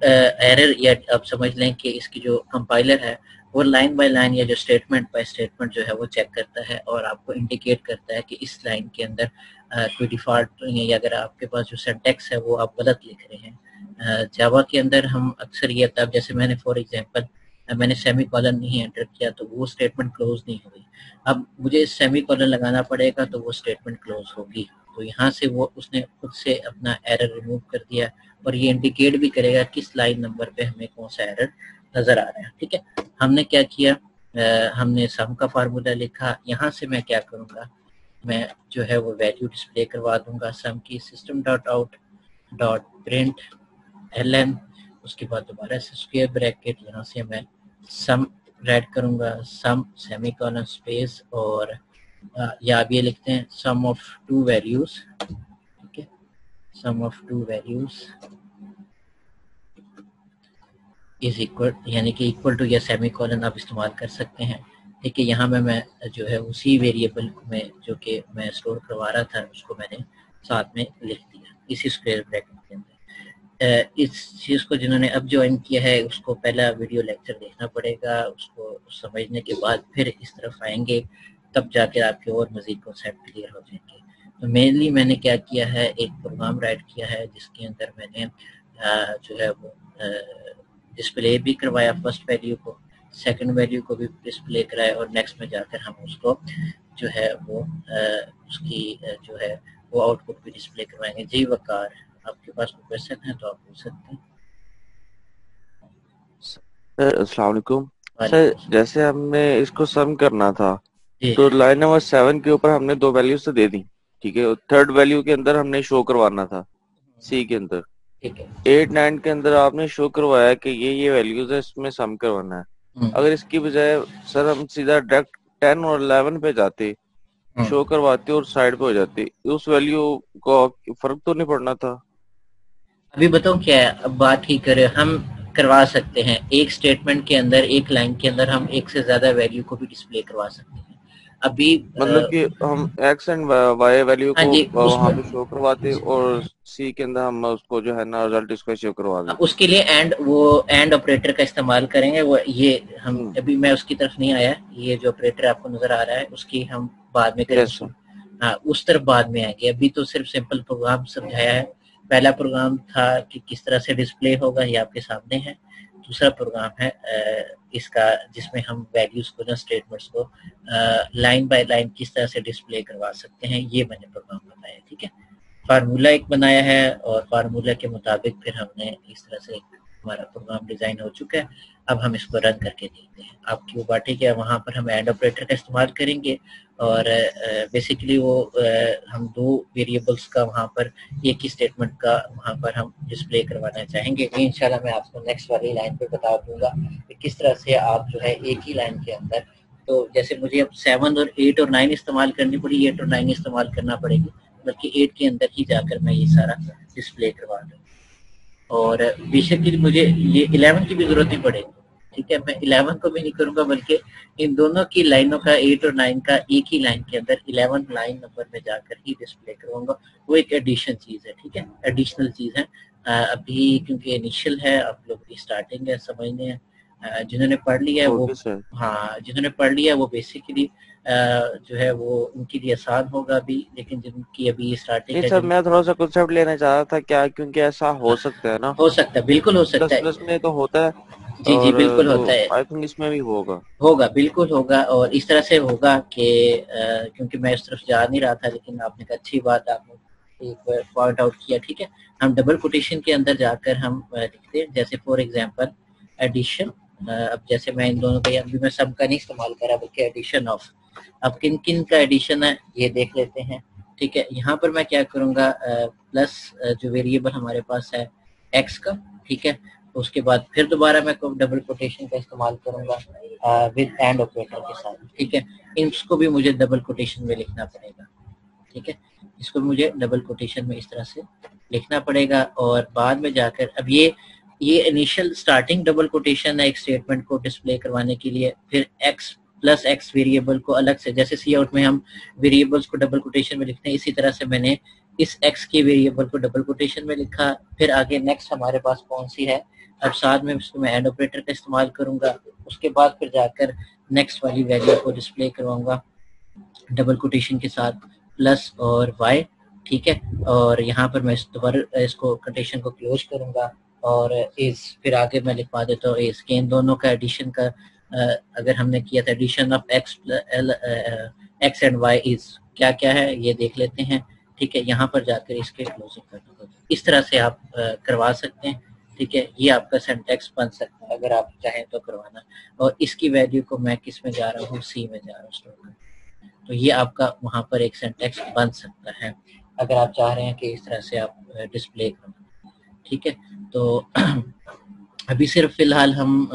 एरर, या आप समझ लें कि इसकी जो कंपाइलर है वो लाइन बाय लाइन या जो स्टेटमेंट बाय स्टेटमेंट जो है वो चेक करता है, और आपको इंडिकेट करता है कि इस लाइन के अंदर कोई डिफॉल्ट नहीं है, या अगर आपके पास जो सिंटैक्स है वो आप गलत लिख रहे हैं। जावा के अंदर हम अक्सर ये, तब जैसे मैंने फॉर एग्जांपल मैंने सेमी कॉलन नहीं एंटर किया तो वो स्टेटमेंट क्लोज नहीं हुई, अब मुझे सेमी कॉलन लगाना पड़ेगा तो वो स्टेटमेंट क्लोज होगी। तो यहाँ से वो उसने खुद से अपना एरर रिमूव कर दिया, और ये इंडिकेट भी करेगा किस लाइन नंबर पे हमें कौन सा एरर नजर आ रहा है, ठीक है। हमने क्या किया, हमने सम का फार्मूला लिखा। यहाँ से मैं क्या करूँगा, मैं जो है वो वैल्यू डिस्प्ले करवा दूंगा सम की, system dot out dot print ln, उसके बाद दोबारा से स्क्वायर ब्रैकेट, यहाँ से मैं सम ऐड करूंगा, सम सेमीकोलन स्पेस, और या आप ये लिखते हैं सम ऑफ टू वैल्यूज, ठीक है, sum of two values is equal, यानी कि इक्वल टू या सेमीकोलन आप इस्तेमाल कर सकते हैं। ठीक है, यहाँ में मैं जो है उसी वेरिएबल में जो कि मैं स्टोर करवा रहा था उसको मैंने साथ में लिख दिया इसी स्क्वायर ब्रैकेट के अंदर। इस चीज़ को जिन्होंने अब ज्वाइन किया है उसको पहला वीडियो लेक्चर देखना पड़ेगा, उसको समझने के बाद फिर इस तरफ आएंगे, तब जाके आपके और मज़ीद कॉन्सेप्ट क्लियर हो जाएंगे। तो मेनली मैंने क्या किया है, एक प्रोग्राम राइट किया है जिसके अंदर मैंने जो है वो डिस्प्ले भी करवाया फर्स्ट वैल्यू को, सेकंड वैल्यू को भी डिस्प्ले कराया, और नेक्स्ट में जाकर हम उसको जो है वो उसकी जो है वो आउटपुट भी डिस्प्ले करवाएंगे। जी वकार, आपके पास कोई क्वेश्चन है तो आप पूछ सकते हैं। सर अस्सलाम वालेकुम। सर जैसे हमने इसको सम करना था जी तो लाइन नंबर 7 के ऊपर हमने 2 वैल्यूज तो दे दी, ठीक है, थर्ड वैल्यू के अंदर हमने शो करवाना था सी के अंदर। ठीक है। 8 9 के अंदर आपने शो करवाया कि ये वैल्यूज है, इसमें सम करवाना है। अगर इसकी बजाय सर हम सीधा डायरेक्ट 10 और 11 पे जाते, शो करवाते और साइड पे हो जाते, उस वैल्यू को फर्क तो नहीं पड़ना था? अभी बताओ क्या है, अब बात ही करें, हम करवा सकते हैं एक स्टेटमेंट के अंदर, एक लाइन के अंदर हम एक से ज्यादा वैल्यू को भी डिस्प्ले करवा सकते हैं। अभी मतलब कि हम एक्स एंड वाई वैल्यू हाँ को जी, वहां उसमें पे शो करवाते और सी के अंदर हम उसको जो है ना रिजल्ट इसका शो करवा देते। उसके लिए एंड ऑपरेटर का इस्तेमाल करेंगे। वो ये हम अभी मैं उसकी तरफ नहीं आया, ये जो ऑपरेटर आपको नजर आ रहा है उसकी हम बाद में यस करेंगे। सर। हाँ, उस तरफ बाद में आएंगे, अभी तो सिर्फ सिंपल प्रोग्राम समझाया है। पहला प्रोग्राम था कि किस तरह से डिस्प्ले होगा, ये आपके सामने है। दूसरा प्रोग्राम है इसका, जिसमें हम वैल्यूज को ना, स्टेटमेंट्स को लाइन बाय लाइन किस तरह से डिस्प्ले करवा सकते हैं, ये मैंने प्रोग्राम बताया। ठीक है, फार्मूला एक बनाया है और फार्मूला के मुताबिक फिर हमने इस तरह से हमारा प्रोग्राम डिजाइन हो चुका है। अब हम इसको रन करके देखते हैं। आपकी वो बात ठीक है, वहाँ पर हम एंड ऑपरेटर का इस्तेमाल करेंगे और बेसिकली वो हम दो वेरिएबल्स का वहाँ पर एक ही स्टेटमेंट का वहाँ पर हम डिस्प्ले करवाना चाहेंगे। इंशाल्लाह मैं आपको नेक्स्ट वाली लाइन पे बता दूंगा कि किस तरह से आप जो है एक ही लाइन के अंदर, तो जैसे मुझे अब 7 और 8 और 9 इस्तेमाल करनी पड़ी, 8 और 9 इस्तेमाल करना पड़ेगी, बल्कि 8 के अंदर ही जाकर मैं ये सारा डिस्प्ले करवा दूँ। और बेशक मुझे ये 11 की भी जरूरत नहीं पड़ेगी। ठीक है, मैं 11 को भी नहीं करूंगा, बल्कि इन दोनों की लाइनों का 8 और 9 का एक ही लाइन के अंदर 11 लाइन नंबर में जाकर ही डिस्प्ले करवाऊंगा। वो एक एडिशन चीज है, ठीक है, एडिशनल चीज है। अभी क्योंकि इनिशियल है, आप लोग की स्टार्टिंग है, समझने हैं। जिन्होंने पढ़ लिया है वो, ओके सर। हाँ, जिन्होंने पढ़ लिया वो बेसिकली जो है वो उनके लिए आसान होगा अभी, लेकिन जिनकी अभी स्टार्टिंग नहीं है, सर, मैं थोड़ा सा कंसेप्ट लेना चाह रहा था क्या, क्योंकि ऐसा हो सकता है ना, हो सकता है, बिल्कुल हो प्लस सकता है। प्लस में तो होता है, जी जी, और बिल्कुल तो होता है, आई थिंक इसमें भी होगा। होगा, बिल्कुल होगा। और इस तरह से होगा कि क्योंकि मैं इस तरफ जा नहीं रहा था, लेकिन आपने कहा, अच्छी बात आपने एक पॉइंट आउट किया। ठीक है, हम डबल कोटेशन के अंदर जाकर हम लिखते हैं, जैसे फॉर एग्जांपल एडिशन। अब जैसे मैं इन दोनों का, अभी मैं सब का नहीं इस्तेमाल कर रहा, बल्कि एडिशन ऑफ। अब किन किन का एडिशन है ये देख लेते हैं। ठीक है, यहाँ पर मैं क्या करूँगा, प्लस जो वेरिएबल हमारे पास है एक्स का, ठीक है, उसके बाद फिर दोबारा मैं डबल कोटेशन का इस्तेमाल करूंगा विद एंड ऑपरेटर के साथ। ठीक है, इसको भी मुझे डबल कोटेशन में लिखना पड़ेगा। ठीक है, इसको भी मुझे डबल कोटेशन में इस तरह से लिखना पड़ेगा। और बाद में जाकर अब ये इनिशियल स्टार्टिंग डबल कोटेशन है एक स्टेटमेंट को डिस्प्ले करवाने के लिए। फिर एक्स प्लस एक्स वेरिएबल को अलग से, जैसे सी आउट में हम वेरिएबल्स को डबल कोटेशन में लिखते हैं, इसी तरह से मैंने इस एक्स के वेरिएबल को डबल कोटेशन में लिखा। फिर आगे नेक्स्ट हमारे पास कौन सी है, अब साथ में उसको मैं एंड ऑपरेटर का इस्तेमाल करूंगा। उसके बाद फिर जाकर नेक्स्ट वाली वैल्यू को डिस्प्ले करवाऊंगा डबल कोटेशन के साथ, प्लस और वाई। ठीक है, और यहाँ पर मैं दोबारा इसको कोटेशन को क्लोज करूंगा और इस फिर आगे मैं लिखवा देता हूँ इस के इन दोनों का एडिशन का, अगर हमने किया था addition of X and Y is क्या क्या है ये देख लेते हैं। ठीक है, यहाँ पर जाकर इसके क्लोजिंग करना होगा। इस तरह से आप करवा सकते हैं। ठीक है, ये आपका सिंटैक्स बन सकता है अगर आप चाहें तो करवाना। और इसकी वैल्यू को मैं किस में जा रहा हूँ, सी में जा रहा हूँ स्टोर करने। तो ये आपका वहाँ पर एक सिंटैक्स बन सकता है अगर आप चाह रहे हैं कि इस तरह से आप डिस्प्ले करें। ठीक है। तो अभी सिर्फ फिलहाल हम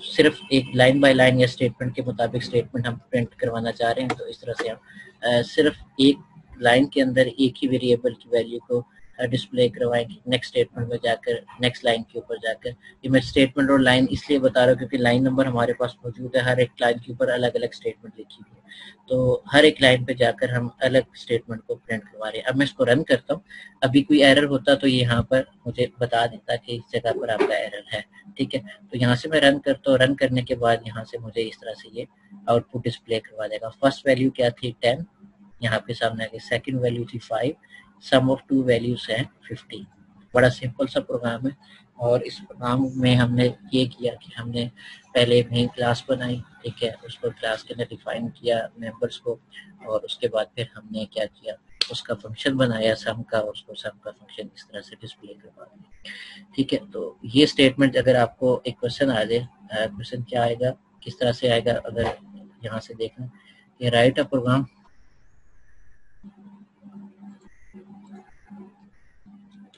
सिर्फ एक लाइन बाय लाइन या स्टेटमेंट के मुताबिक स्टेटमेंट हम प्रिंट करवाना चाह रहे हैं, तो इस तरह से हम सिर्फ एक लाइन के अंदर एक ही वेरिएबल की वैल्यू को डिस्प्ले करवाएंगे, नेक्स्ट स्टेटमेंट में जाकर नेक्स्ट लाइन के ऊपर जाकर। ये मैं स्टेटमेंट और लाइन इसलिए बता रहा हूँ क्योंकि लाइन नंबर हमारे पास मौजूद है, हर एक लाइन के ऊपर अलग अलग स्टेटमेंट लिखी हुई है, तो हर एक लाइन पे जाकर हम अलग स्टेटमेंट को प्रिंट करवा रहे हैं। अब मैं इसको रन करता हूँ, अभी कोई एरर होता तो ये यहाँ पर मुझे बता देता कि इस जगह पर आपका एरर है, ठीक है। तो यहाँ से मैं रन करता हूँ, रन करने के बाद यहाँ से मुझे इस तरह से ये आउटपुट डिस्प्ले करवा देगा। फर्स्ट वैल्यू क्या थी 10, यहाँ पे सामने आ गई। सेकंड वैल्यू थी 5, सम ऑफ टू वैल्यूज है 50। बड़ा सिंपल सा प्रोग्राम है, और इस प्रोग्राम में हमने ये किया कि हमने पहले मेन क्लास बनाई, ठीक है, उसको क्लास के अंदर डिफाइन किया मेंबर्स को, और उसके बाद फिर हमने क्या किया, उसका फंक्शन बनाया सम का, उसको सम का फंक्शन इस तरह से डिस्प्ले करवा दिया, ठीक है। तो ये स्टेटमेंट अगर आपको एक क्वेश्चन आ जाए, क्वेश्चन क्या आएगा, किस तरह से आएगा, अगर यहाँ से देखना, ये write a program,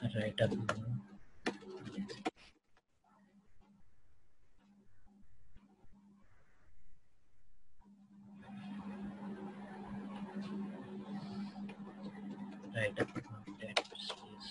write a program, write a program that displays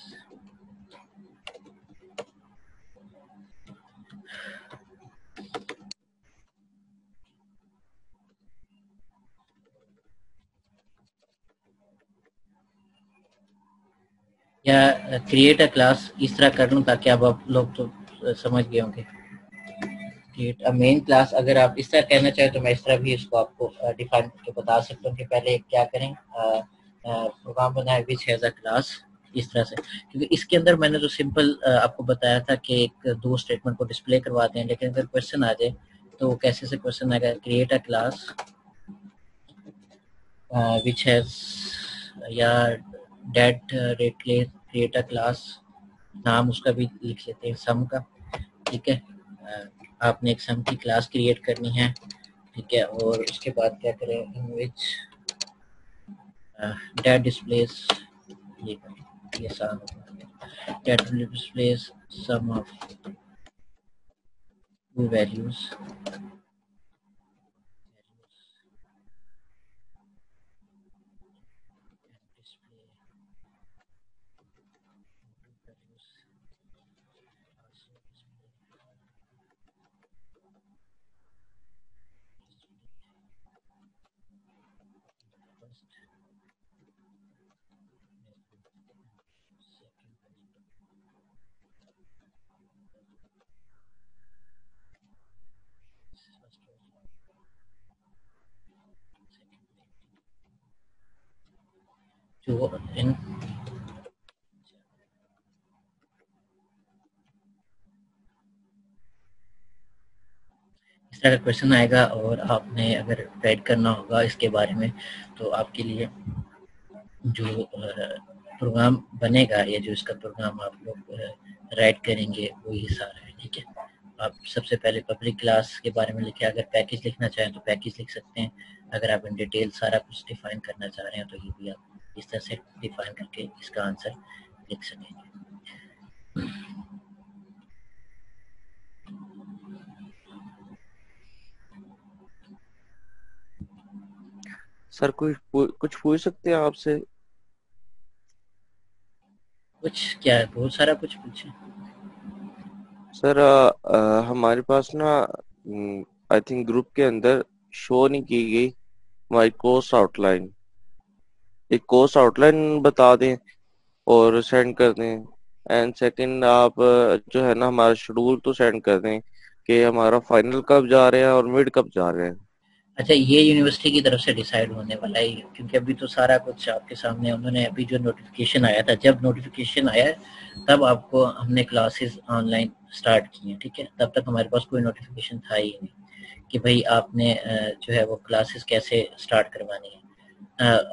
या क्रिएट अ क्लास इस तरह कर लूँ ताकि अब आप लोग तो समझ गए होंगे। क्रिएट अ मेन क्लास अगर आप इस तरह कहना चाहें तो मैं इस तरह भी इसको आपको डिफाइन करके बता सकता हूँ कि पहले क्या करें, प्रोग्राम बनाए विच हैज अ क्लास, इस तरह से, क्योंकि इसके अंदर मैंने तो सिंपल आपको बताया था कि एक दो स्टेटमेंट को डिस्प्ले करवाते हैं, लेकिन अगर क्वेश्चन आ जाए तो कैसे से क्वेश्चन आएगा, create a class which has, या डेट रेट क्रिएट अ क्लास, नाम उसका भी लिख लेते हैं सम का, ठीक है। आपने एक सम की क्लास क्रिएट करनी है, ठीक है, और उसके बाद क्या करें, इन विच डेट डिस्प्लेस, ये sum that displays sum of two values, जो इन इस तरह का क्वेश्चन आएगा, और आपने अगर राइट करना होगा इसके बारे में, तो आपके लिए जो प्रोग्राम बनेगा या जो इसका प्रोग्राम आप लोग राइट करेंगे वो ये सारा है, ठीक है। आप सबसे पहले पब्लिक क्लास के बारे में लिखे, अगर पैकेज लिखना चाहें तो पैकेज लिख सकते हैं, अगर आप इन डिटेल सारा कुछ डिफाइन करना चाह रहे हैं तो ये भी आप इस तरह से डिफाइन करके इसका आंसर लिख सकेंगे। सर कुछ पूछ सकते हैं आपसे? कुछ क्या है, बहुत सारा कुछ पूछे। सर हमारे पास ना आई थिंक ग्रुप के अंदर शो नहीं की गई हमारी कोर्स आउटलाइन। एक कोर्स आउटलाइन बता दें और सेंड कर दें। एंड सेकंड आप जो है ना हमारा शेड्यूल तो सेंड कर दें कि हमारा फाइनल कब जा रहे हैं और मिड कब जा रहे हैं। अच्छा, ये यूनिवर्सिटी की तरफ से डिसाइड होने वाला है, क्योंकि अभी तो सारा कुछ आपके सामने, उन्होंने अभी जो नोटिफिकेशन आया था, जब नोटिफिकेशन आया तब आपको हमने क्लासेस ऑनलाइन स्टार्ट की हैं, ठीक है। तब तक हमारे पास कोई नोटिफिकेशन था ही नहीं कि भाई आपने जो है वो क्लासेस कैसे स्टार्ट करवानी है।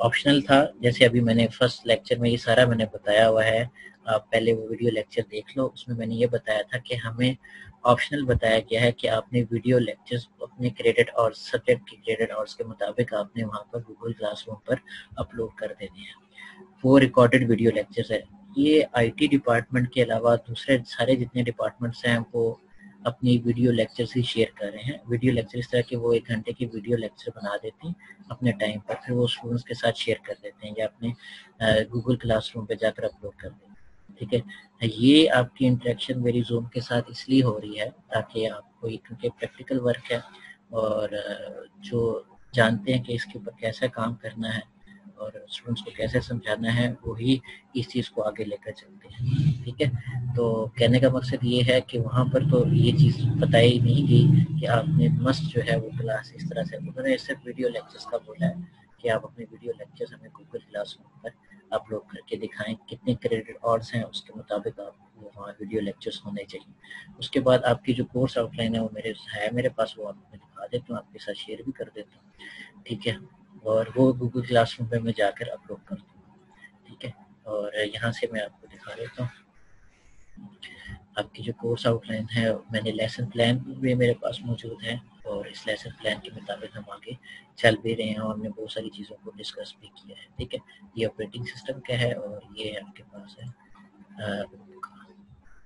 ऑप्शनल था, जैसे अभी मैंने फर्स्ट लेक्चर में ये सारा मैंने बताया हुआ है, आप पहले वो वीडियो लेक्चर देख लो, उसमें मैंने ये बताया था कि हमें ऑप्शनल बताया गया है कि आपने वीडियो लेक्चर्स अपने क्रेडिट और सब्जेक्ट के क्रेडिट आवर्स के मुताबिक आपने वहाँ पर गूगल क्लासरूम पर अपलोड कर देने हैं। वो रिकॉर्डेड वीडियो लेक्चर्स है, ये आईटी डिपार्टमेंट के अलावा दूसरे सारे जितने डिपार्टमेंट्स हैं वो अपनी वीडियो लेक्चर्स ही शेयर कर रहे हैं। वीडियो लेक्चर इस तरह के वो 1 घंटे की वीडियो लेक्चर बना देते हैं अपने टाइम पर, फिर वो स्टूडेंट्स के साथ शेयर कर देते हैं या अपने गूगल क्लासरूम पे जाकर अपलोड कर देते हैं। ठीक है, ये आपकी इंटरेक्शन मेरी जूम के साथ इसलिए हो रही है ताकि आपको, क्योंकि प्रैक्टिकल वर्क है और जो जानते हैं कि इसके ऊपर कैसा काम करना है और स्टूडेंट्स को कैसे समझाना है, वही इस चीज़ को आगे लेकर चलते हैं। ठीक है, तो कहने का मकसद ये है कि वहाँ पर तो ये चीज़ बताई नहीं गई कि आपने मस्ट जो है वो क्लास इस तरह से, उन्होंने सिर्फ वीडियो लेक्चर्स का बोला है कि आप अपने वीडियो लेक्चर्स हमें गूगल क्लासरूम पर अपलोड करके दिखाएं, कितने क्रेडिट आवर्स हैं उसके मुताबिक आप वहाँ वीडियो लेक्चर्स होने चाहिए। उसके बाद आपकी जो कोर्स आउटलाइन है वो मेरे पास, वो आपको दिखा देता हूँ, आपके साथ शेयर भी कर देता हूँ। ठीक है, और वो गूगल क्लासरूम पे मैं जाकर अपलोड कर दूँगा। ठीक है, और यहाँ से मैं आपको दिखा देता हूँ आपकी जो कोर्स आउटलाइन है। मैंने लेसन प्लान भी मेरे पास मौजूद है और इस लेसन प्लान के मुताबिक हम आगे चल भी रहे हैं और हमने बहुत सारी चीज़ों को डिस्कस भी किया है। ठीक है, ये ऑपरेटिंग सिस्टम का है और ये आपके पास है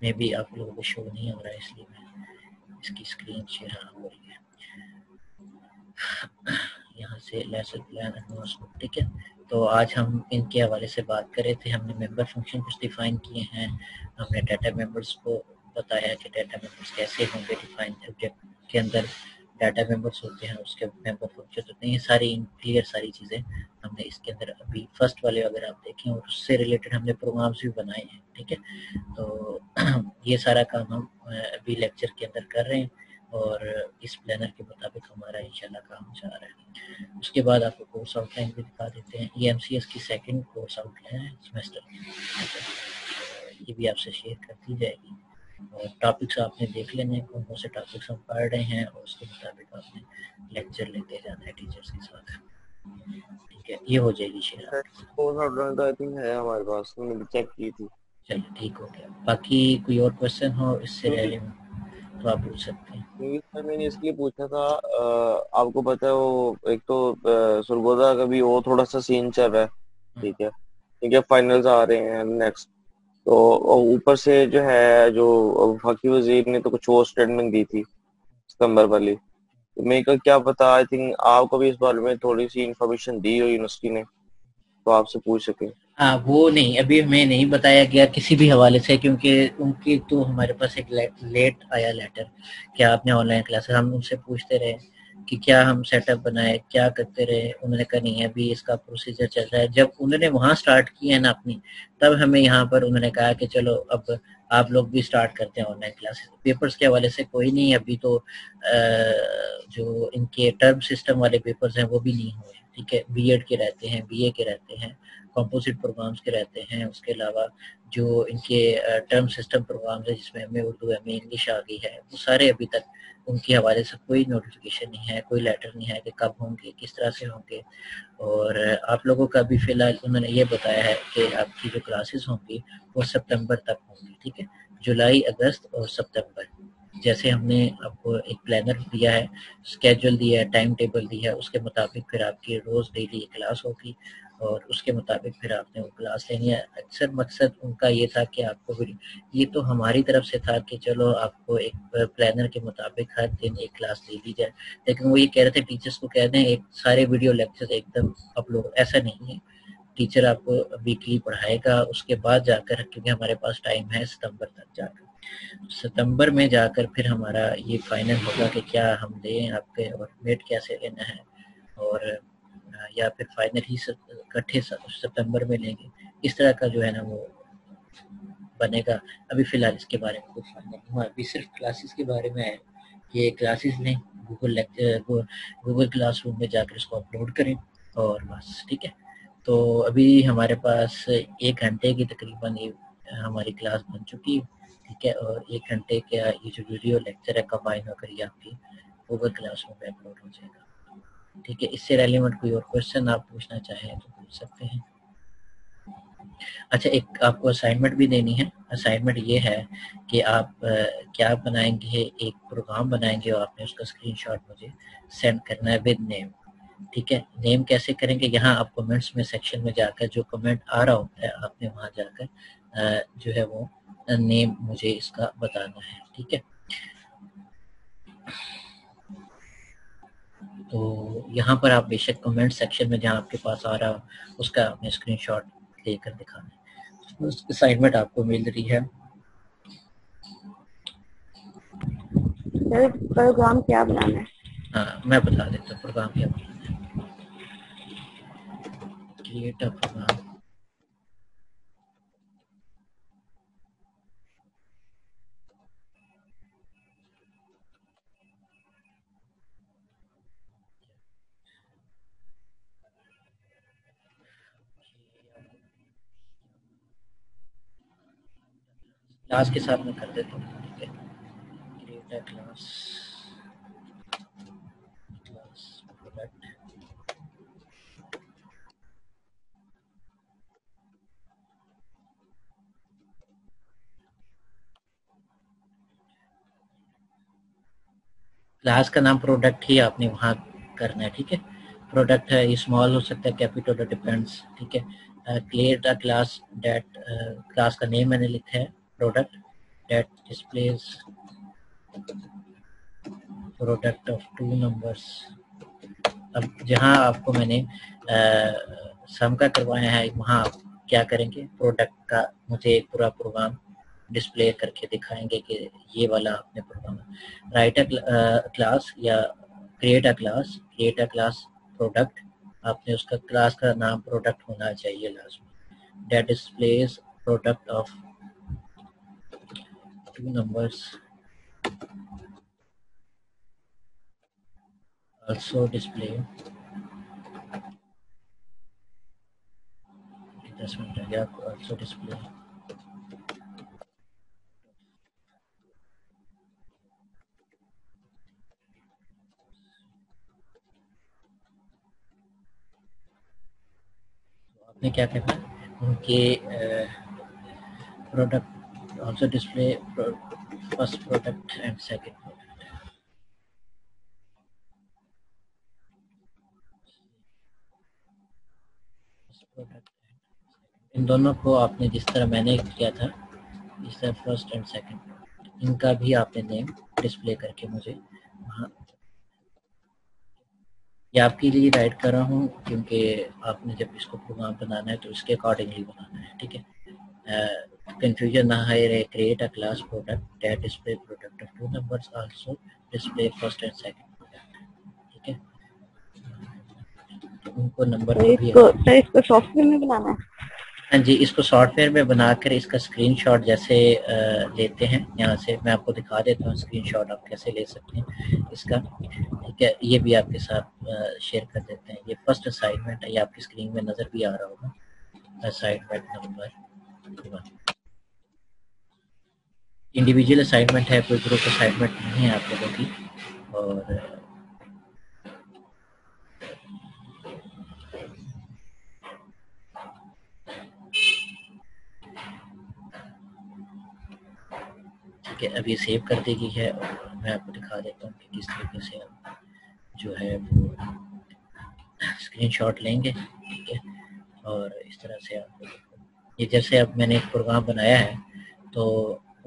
मे भी आप लोगों को शो नहीं हो रहा है इसलिए मैं इसकी स्क्रीन शेयर हो रही है यहाँ से लेसन प्लान एडवांसमेंट। ठीक है, तो आज हम इनके हवाले से बात कर रहे थे। हमने मेंबर फंक्शन कुछ डिफाइन किए हैं, हमने डाटा मेंबर्स को बताया कि डाटा मेंबर्स कैसे होंगे डिफाइन, ऑब्जेक्ट के अंदर डाटा मेंबर्स होते हैं, उसके मेंबर फंक्शन होते हैं, ये सारी क्लियर सारी चीज़ें हमने इसके अंदर अभी फर्स्ट वाले अगर आप देखें, और उससे रिलेटेड हमने प्रोग्राम्स भी बनाए हैं। ठीक है, तो ये सारा काम हम अभी लेक्चर के अंदर कर रहे हैं और इस प्लानर के मुताबिक हमारा इंशाल्लाह काम जा रहा है। उसके बाद आपको कोर्स आउटलाइन भी दिखा देते हैं। ये एमसीएस की सेकंड कोर्स आउटलाइन है सेमेस्टर की, ये भी आपसे शेयर कर दी जाएगी और टॉपिक्स आपने देख लेने हैं कौन कौन से टॉपिक्स हम पढ़ रहे हैं और उसके मुताबिक आपने लेक्चर लेते जाना है टीचर्स के साथ। ठीक है, ये हो जाएगी शेयर। कोर्स आउटलाइन तो आई थिंक है हमारे पास, मैंने चेक की थी। चलिए ठीक हो गया। बाकी कोई और क्वेश्चन हो इससे रिलेटेड तो आप पूछ सकते हैं। सर मैंने इसलिए पूछा था, आपको पता है वो एक तो सुरगोदा का भी वो थोड़ा सा सीन चल रहा है। ठीक है, क्योंकि फाइनल्स आ रहे हैं नेक्स्ट, तो ऊपर से जो है जो वफाकी वजीर ने तो कुछ और स्टेटमेंट दी थी सितंबर वाली, तो मेरे को क्या पता, आई थिंक आपको भी इस बारे में थोड़ी सी इंफॉर्मेशन दी हो यूनिवर्सिटी ने, तो आपसे पूछ सके। हाँ, वो नहीं, अभी हमें नहीं बताया गया किसी भी हवाले से, क्योंकि उनकी तो हमारे पास एक लेट आया लेटर कि आपने ऑनलाइन क्लासेस, हम उनसे पूछते रहे कि क्या हम सेटअप बनाए, क्या करते रहे, उन्होंने कहा नहीं अभी इसका प्रोसीजर चल रहा है। जब उन्होंने वहाँ स्टार्ट किया है ना अपनी, तब हमें यहाँ पर उन्होंने कहा कि चलो अब आप लोग भी स्टार्ट करते हैं ऑनलाइन क्लासेस। पेपर्स के हवाले से कोई नहीं, अभी तो जो इनके टर्म सिस्टम वाले पेपर्स हैं वो भी नहीं हुए। ठीक है, बीएड के रहते हैं, बीए के रहते हैं, कंपोजिट प्रोग्राम्स के रहते हैं, उसके अलावा जो इनके टर्म सिस्टम प्रोग्राम्स है जिसमें एमए उर्दू एमए इंग्लिश आ गई है, वो सारे अभी तक उनके हवाले से कोई नोटिफिकेशन नहीं है, कोई लेटर नहीं है कि कब होंगे, किस तरह से होंगे। और आप लोगों का भी फिलहाल उन्होंने ये बताया है कि आपकी जो क्लासेस होंगी वो सितंबर तक होंगी। ठीक है, जुलाई, अगस्त और सितंबर, जैसे हमने आपको एक प्लानर दिया है, स्केड्यूल दिया है, टाइम टेबल दिया है, उसके मुताबिक फिर आपकी रोज़ डेली क्लास होगी और उसके मुताबिक फिर आपने वो क्लास लेनी है। अक्सर मकसद उनका ये था कि आपको, ये तो हमारी तरफ से था कि चलो आपको एक प्लानर के मुताबिक हर दिन एक क्लास ले ली जाए, लेकिन वो ये कह रहे थे टीचर्स को कह दें एक सारे वीडियो लेक्चर एकदम अपलोड, ऐसा नहीं है। टीचर आपको वीकली पढ़ाएगा, उसके बाद जाकर, क्योंकि हमारे पास टाइम है सितंबर तक जाकर, सितंबर में जाकर फिर हमारा ये फाइनल होगा कि क्या हम दें आपके और मेट कैसे लेना है, और या फिर फाइनल ही इकट्ठे सितंबर में लेंगे, इस तरह का जो है ना वो बनेगा। अभी फिलहाल इसके बारे में कुछ फाइनल नहीं हुआ, अभी सिर्फ क्लासेस के बारे में है कि क्लासेस लें, गूगल क्लासरूम में जाकर इसको अपलोड करें और बस। ठीक है, तो अभी हमारे पास 1 घंटे की तकरीबन ये हमारी क्लास बन चुकी है। ठीक है, और 1 घंटे का ये जो वीडियो लेक्चर है कंबाइन होकर ये आपकी गूगल क्लासरूम में अपलोड हो जाएगा। ठीक है, इससे रेलिवेंट कोई और क्वेश्चन आप पूछना चाहें तो पूछ सकते हैं। अच्छा, एक आपको असाइनमेंट भी देनी है। असाइनमेंट ये है कि आप क्या बनाएंगे, एक प्रोग्राम बनाएंगे और आपने उसका स्क्रीनशॉट मुझे सेंड करना है विद नेम। ठीक है, नेम कैसे करेंगे, यहाँ आप कमेंट्स में सेक्शन में जाकर जो कमेंट आ रहा होता है आपने वहाँ जाकर जो है वो नेम मुझे इसका बताना है, ठीक है। तो यहाँ पर आप बेशक कमेंट सेक्शन में जहाँ आपके पास आ रहा उसका आपने स्क्रीनशॉट लेकर दिखाना है। उस असाइनमेंट आपको मिल रही है। सर प्रोग्राम क्या बनाना है? हाँ मैं बता देता हूँ प्रोग्राम क्या बनाना है। क्रिएट अ प्रोग्राम, क्लास के साथ में कर देता हूँ, ठीक है। Create a class, class product, class का नाम प्रोडक्ट ही आपने वहाँ करना है, ठीक है। प्रोडक्ट है, स्मॉल हो सकता है, कैपिटल, डिपेंड्स, ठीक है। Create a class that, class का नेम मैंने लिखा है product, that displays product of 2 numbers. अब जहाँ आपको मैंने सम का करवाया है वहाँ आप क्या करेंगे, प्रोडक्ट का मुझे एक पूरा प्रोग्राम डिस्प्ले करके दिखाएंगे कि ये वाला आपने प्रोग्राम। राइट अ क्लास या क्रिएट अ क्लास प्रोडक्ट, आपने उसका क्लास का नाम प्रोडक्ट होना चाहिए लास्ट में। That displays product of 2 numbers, also display 10 minute है गया, also display आपने क्या करना है उनके product, also display first product and second product, first product। इन दोनों को आपने जिस तरह मैंने किया था, जिस तरह फर्स्ट एंड सेकंड, इनका भी आपने नेम डिस्प्ले करके मुझे वहाँ, ये आपके लिए राइट कर रहा हूँ क्योंकि आपने जब इसको प्रोग्राम बनाना है तो इसके अकॉर्डिंगली बनाना है, ठीक है। कंफ्यूजन ना है, create a class product that display product of 2 numbers, also display first and second product, ठीक है। तो उनको नंबर तो जो भी इसको सॉफ्टवेयर में बनाना है? हाँ जी, इसको सॉफ्टवेयर में बनाकर इसका स्क्रीनशॉट जैसे लेते हैं, यहाँ से मैं आपको दिखा देता हूँ स्क्रीनशॉट आप कैसे ले सकते हैं इसका, ठीक है। ये भी आपके साथ शेयर कर देते हैं। ये फर्स्ट असाइनमेंट है, ये आपकी स्क्रीन में नज़र भी आ रहा होगा, असाइनमेंट नंबर 1। इंडिविजुअल असाइनमेंट है, कोई ग्रुप असाइनमेंट नहीं है आप लोगों की। और ठीक है, अब ये सेव कर दी गई है और मैं आपको दिखा देता हूँ कि किस तरीके से आप जो है वो स्क्रीनशॉट लेंगे, ठीक है। और इस तरह से आप, ये जैसे अब मैंने एक प्रोग्राम बनाया है तो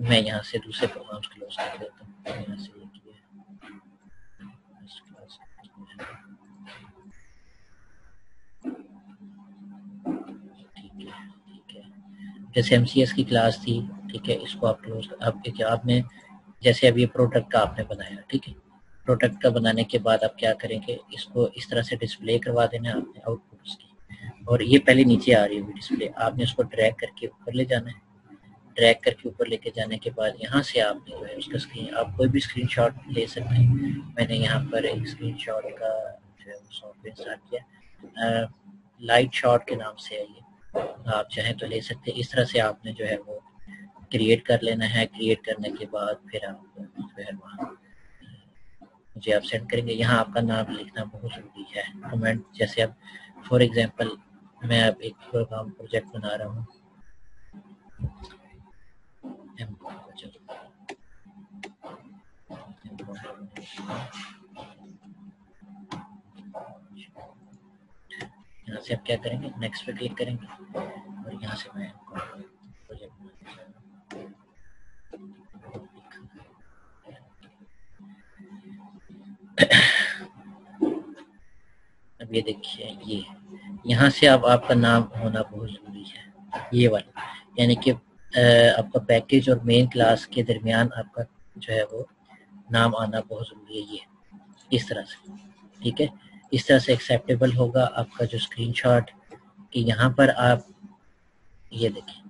मैं यहाँ से दूसरे प्रोग्राम्स क्लोज कर देता हूँ। यहाँ से ये किया ठीक है, ठीक है। जैसे MCS की क्लास थी, ठीक है, इसको आप क्लोज, अब देखिए आपने जैसे अब ये प्रोडक्ट का आपने बनाया, ठीक है। प्रोडक्ट का बनाने के बाद आप क्या करेंगे, इसको इस तरह से डिस्प्ले करवा देना है आपने आउटपुट उसकी, और ये पहले नीचे आ रही होगी डिस्प्ले, आपने उसको ड्रैग करके ऊपर ले जाना है। ड्रैग करके ऊपर लेके जाने के बाद यहाँ से आपने जो है उसका स्क्रीन, आप कोई भी स्क्रीनशॉट ले सकते हैं। मैंने यहाँ पर एक स्क्रीनशॉट का जो है सॉफ्टवेयर स्टार्ट किया, लाइट शॉट के नाम से है ये, आप चाहें तो ले सकते हैं। इस तरह से आपने जो है वो क्रिएट कर लेना है। क्रिएट करने के बाद फिर आप जो है वहाँ मुझे आप सेंड करेंगे। यहाँ आपका नाम लिखना बहुत ज़रूरी है, कमेंट जैसे अब फॉर एग्जांपल मैं अब एक प्रोग्राम प्रोजेक्ट बना रहा हूँ, यहाँ से आप क्या करेंगे, नेक्स्ट पे क्लिक करेंगे और यहाँ से मैं प्रोजेक्ट ये देखिए, ये यहाँ से अब आपका नाम होना बहुत ज़रूरी है, ये वाला, यानी कि आपका पैकेज और मेन क्लास के दरमियान आपका जो है वो नाम आना बहुत ज़रूरी है, ये इस तरह से, ठीक है। इस तरह से एक्सेप्टेबल होगा आपका जो स्क्रीनशॉट, कि यहाँ पर आप ये देखिए,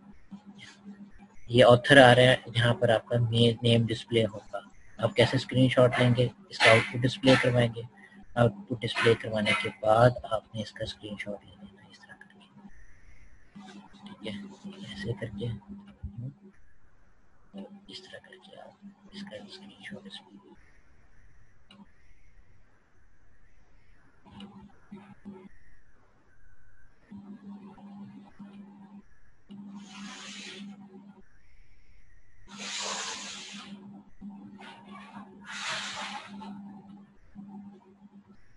ये ऑथर आ रहा है, यहाँ पर आपका नेम डिस्प्ले होगा। आप कैसे स्क्रीनशॉट लेंगे, इसका आउटपुट डिस्प्ले करवाएंगे, आउटपुट डिस्प्ले करवाने के बाद आपने इसका स्क्रीनशॉट ले लेना इस तरह करके, ठीक है, ऐसे करके इस तरह करके आप इसका स्क्रीनशॉट डिस्प्ले।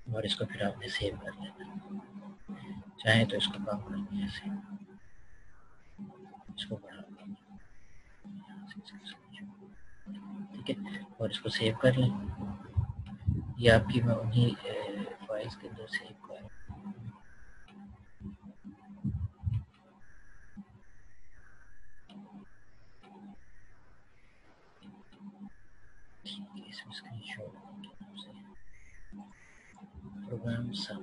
और इसको फिर आपने सेव कर लेना, चाहे तो इसको कम कर दें ऐसे, इसको बढ़ा, ठीक है, और इसको सेव कर लें। ये आपकी मैं उन्हीं फाइल्स के अंदर सेव कर, इसमें स्क्रीनशॉट प्रोग्राम सब,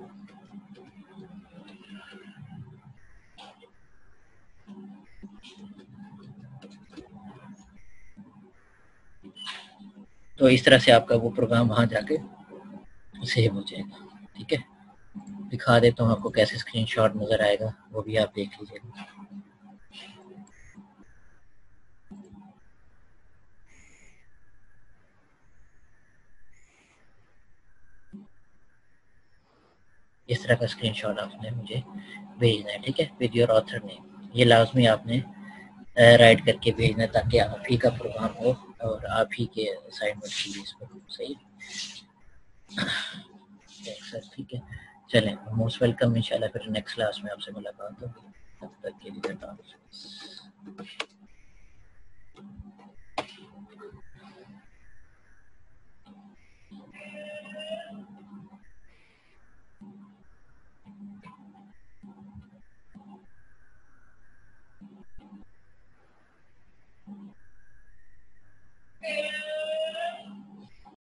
तो इस तरह से आपका वो प्रोग्राम वहाँ जाके सेव हो जाएगा, ठीक है। दिखा देता हूँ आपको कैसे स्क्रीनशॉट नज़र आएगा, वो भी आप देख लीजिएगा। इस तरह का स्क्रीनशॉट आपने मुझे भेजना है, ठीक है, विद योर ऑथर नेम। ये लाजमी आपने राइट करके भेजना है, ताकि आप ही का प्रोग्राम हो और आप ही के असाइनमेंट की बेस पर, सही सर, ठीक है। चलें, मोस्ट वेलकम, इंशाल्लाह फिर नेक्स्ट क्लास में आपसे मुलाकात होगी, तब तक के लिए